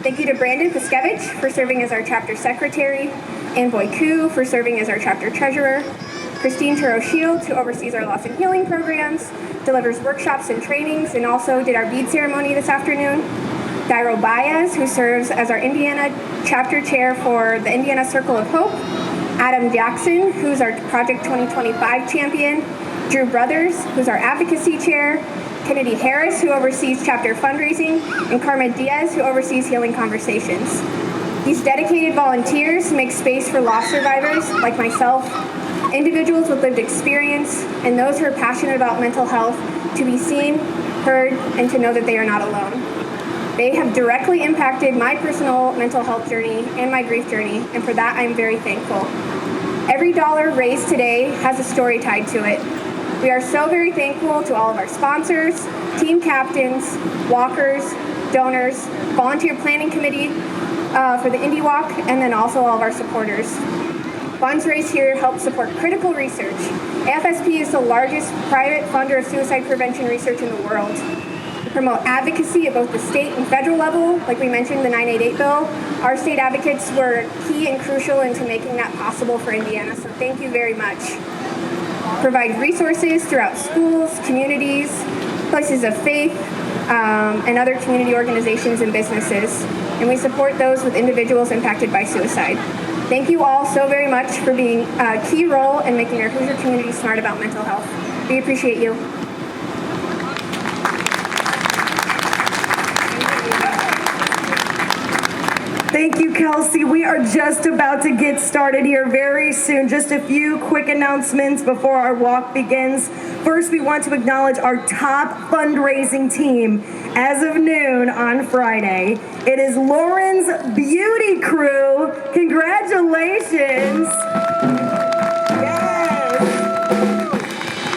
Thank you to Brandon Piskevich for serving as our chapter secretary, Ann Boyku for serving as our chapter treasurer, Christine Turo-Shields, who oversees our loss and healing programs, delivers workshops and trainings, and also did our bead ceremony this afternoon. Dairo Baez, who serves as our Indiana chapter chair for the Indiana Circle of Hope. Adam Jackson, who's our Project 2025 champion. Drew Brothers, who's our advocacy chair. Kennedy Harris, who oversees chapter fundraising. And Carmen Diaz, who oversees healing conversations. These dedicated volunteers make space for loss survivors like myself, individuals with lived experience, and those who are passionate about mental health to be seen, heard, and to know that they are not alone. They have directly impacted my personal mental health journey and my grief journey, and for that I'm very thankful. Every dollar raised today has a story tied to it. We are so very thankful to all of our sponsors, team captains, walkers, donors, volunteer planning committee for the Indy Walk, and then also all of our supporters. Funds raised here help support critical research. AFSP is the largest private funder of suicide prevention research in the world. We promote advocacy at both the state and federal level, like we mentioned the 988 bill. Our state advocates were key and crucial into making that possible for Indiana, so thank you very much. Provide resources throughout schools, communities, places of faith, and other community organizations and businesses. And we support those with individuals impacted by suicide. Thank you all so very much for being a key role in making our Hoosier community smart about mental health. We appreciate you. Thank you, Kelsey. We are just about to get started here very soon. Just a few quick announcements before our walk begins. First, we want to acknowledge our top fundraising team as of noon on Friday. It is Lauren's Beauty Crew. Congratulations.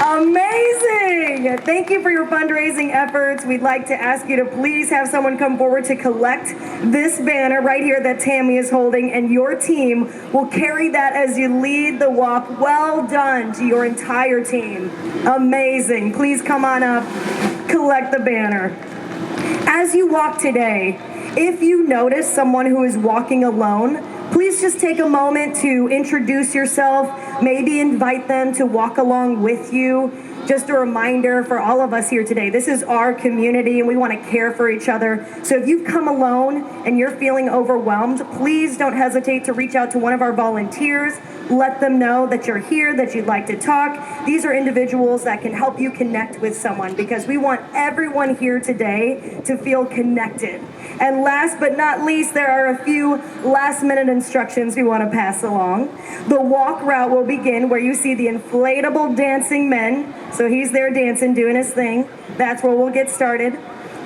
Amazing! Thank you for your fundraising efforts. We'd like to ask you to please have someone come forward to collect this banner right here that Tammy is holding, and your team will carry that as you lead the walk. Well done to your entire team. Amazing. Please come on up, collect the banner. As you walk today, if you notice someone who is walking alone, please just take a moment to introduce yourself, maybe invite them to walk along with you. Just a reminder for all of us here today, this is our community and we want to care for each other. So if you've come alone and you're feeling overwhelmed, please don't hesitate to reach out to one of our volunteers. Let them know that you're here, that you'd like to talk. These are individuals that can help you connect with someone because we want everyone here today to feel connected. And last but not least, there are a few last-minute instructions we want to pass along. The walk route will begin where you see the inflatable dancing men. So he's there dancing, doing his thing. That's where we'll get started.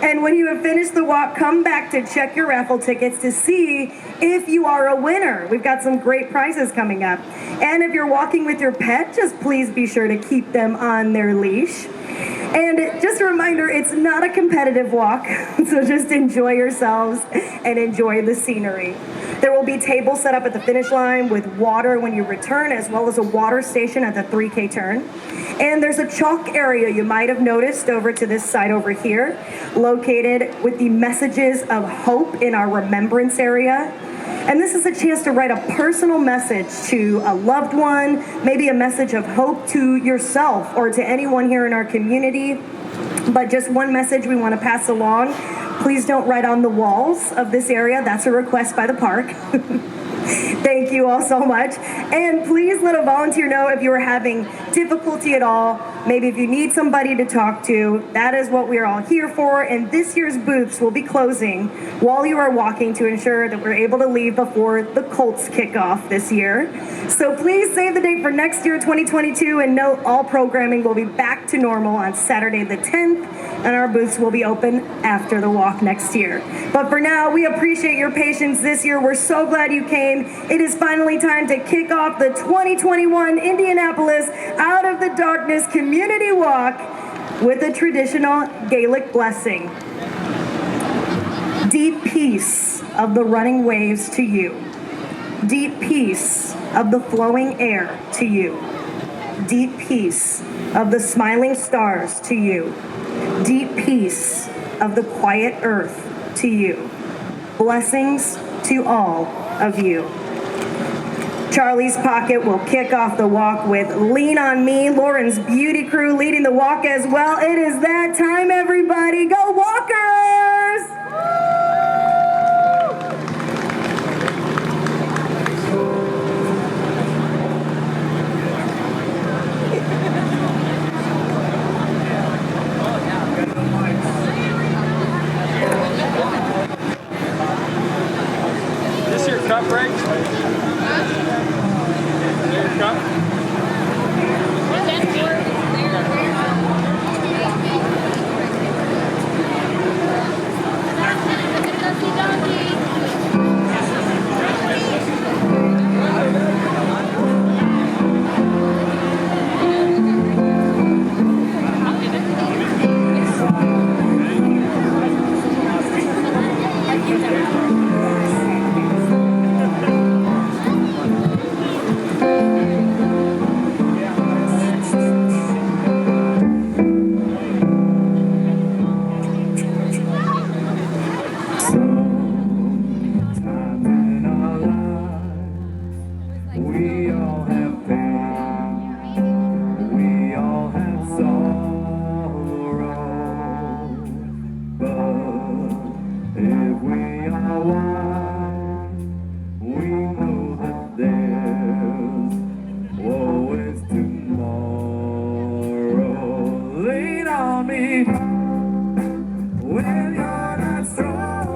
And when you have finished the walk, come back to check your raffle tickets to see if you are a winner. We've got some great prizes coming up. And if you're walking with your pet, just please be sure to keep them on their leash. And just a reminder, it's not a competitive walk, so just enjoy yourselves and enjoy the scenery. There will be tables set up at the finish line with water when you return, as well as a water station at the 3K turn. And there's a chalk area you might have noticed over to this side over here, located with the messages of hope in our remembrance area. And this is a chance to write a personal message to a loved one, maybe a message of hope to yourself or to anyone here in our community. But just one message we want to pass along. Please don't write on the walls of this area. That's a request by the park. Thank you all so much. And please let a volunteer know if you are having difficulty at all. Maybe if you need somebody to talk to, that is what we are all here for. And this year's booths will be closing while you are walking to ensure that we're able to leave before the Colts kickoff this year. So please save the date for next year, 2022, and note all programming will be back to normal on Saturday the 10th, and our booths will be open after the walk next year. But for now, we appreciate your patience this year. We're so glad you came. It is finally time to kick off the 2021 Indianapolis Out of the Darkness Community Walk with a traditional Gaelic blessing. Deep peace of the running waves to you. Deep peace of the flowing air to you. Deep peace of the smiling stars to you. Deep peace of the quiet earth to you. Blessings to all of you. Charlie's Pocket will kick off the walk with Lean on Me. Lauren's Beauty Crew leading the walk as well. It is that time, everybody. Go Walkers! Is this your cup, Greg? Your cup? When you're not strong,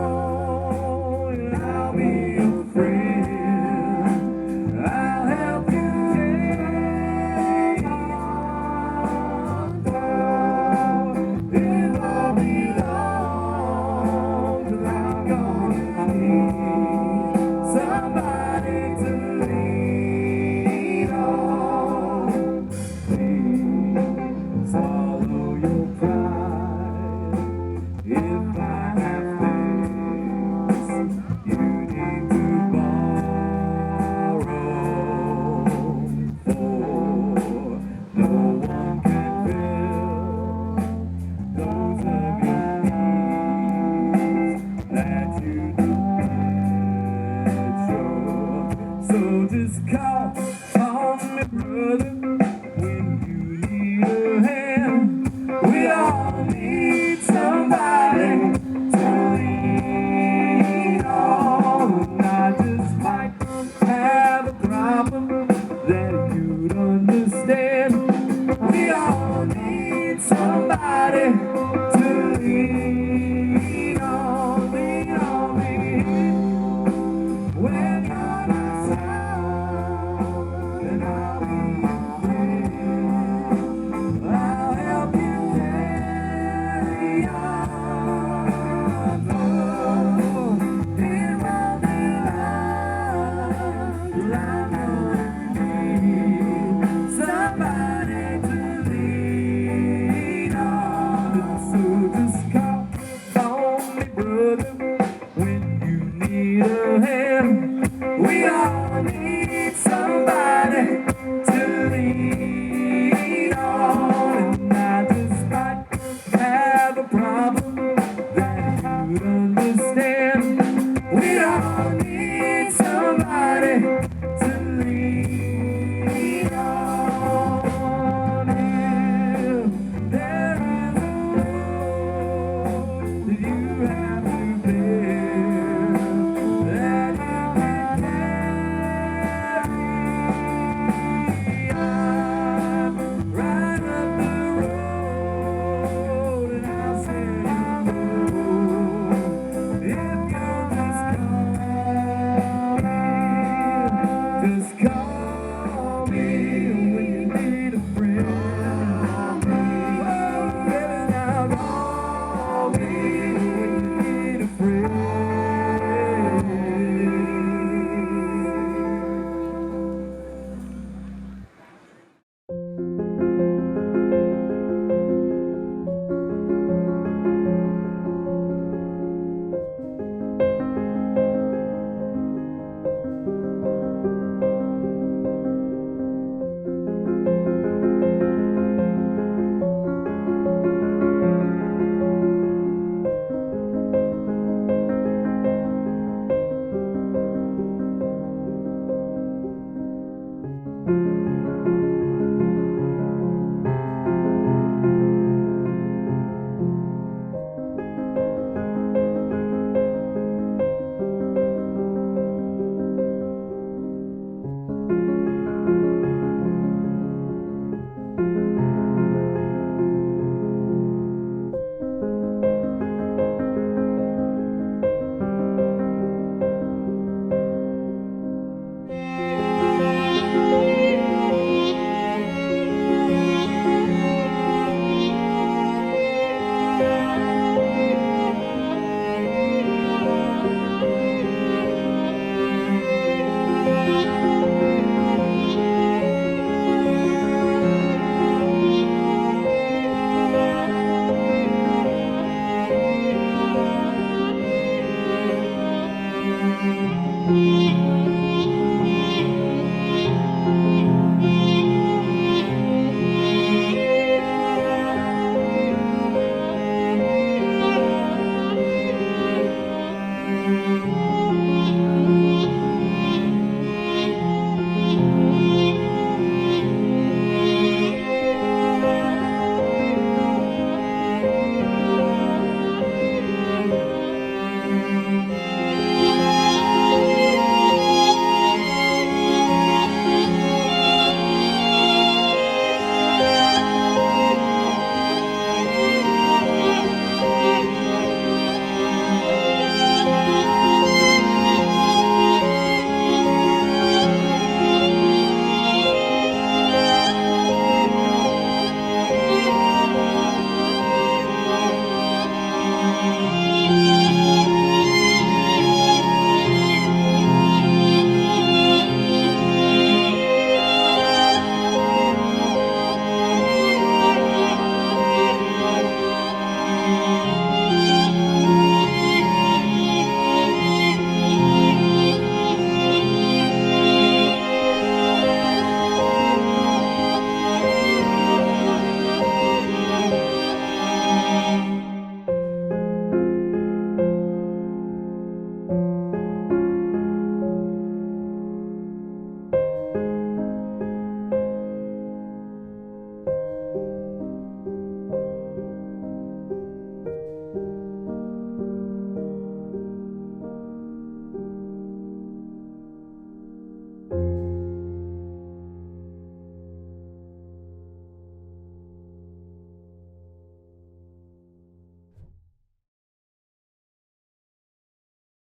then I'll be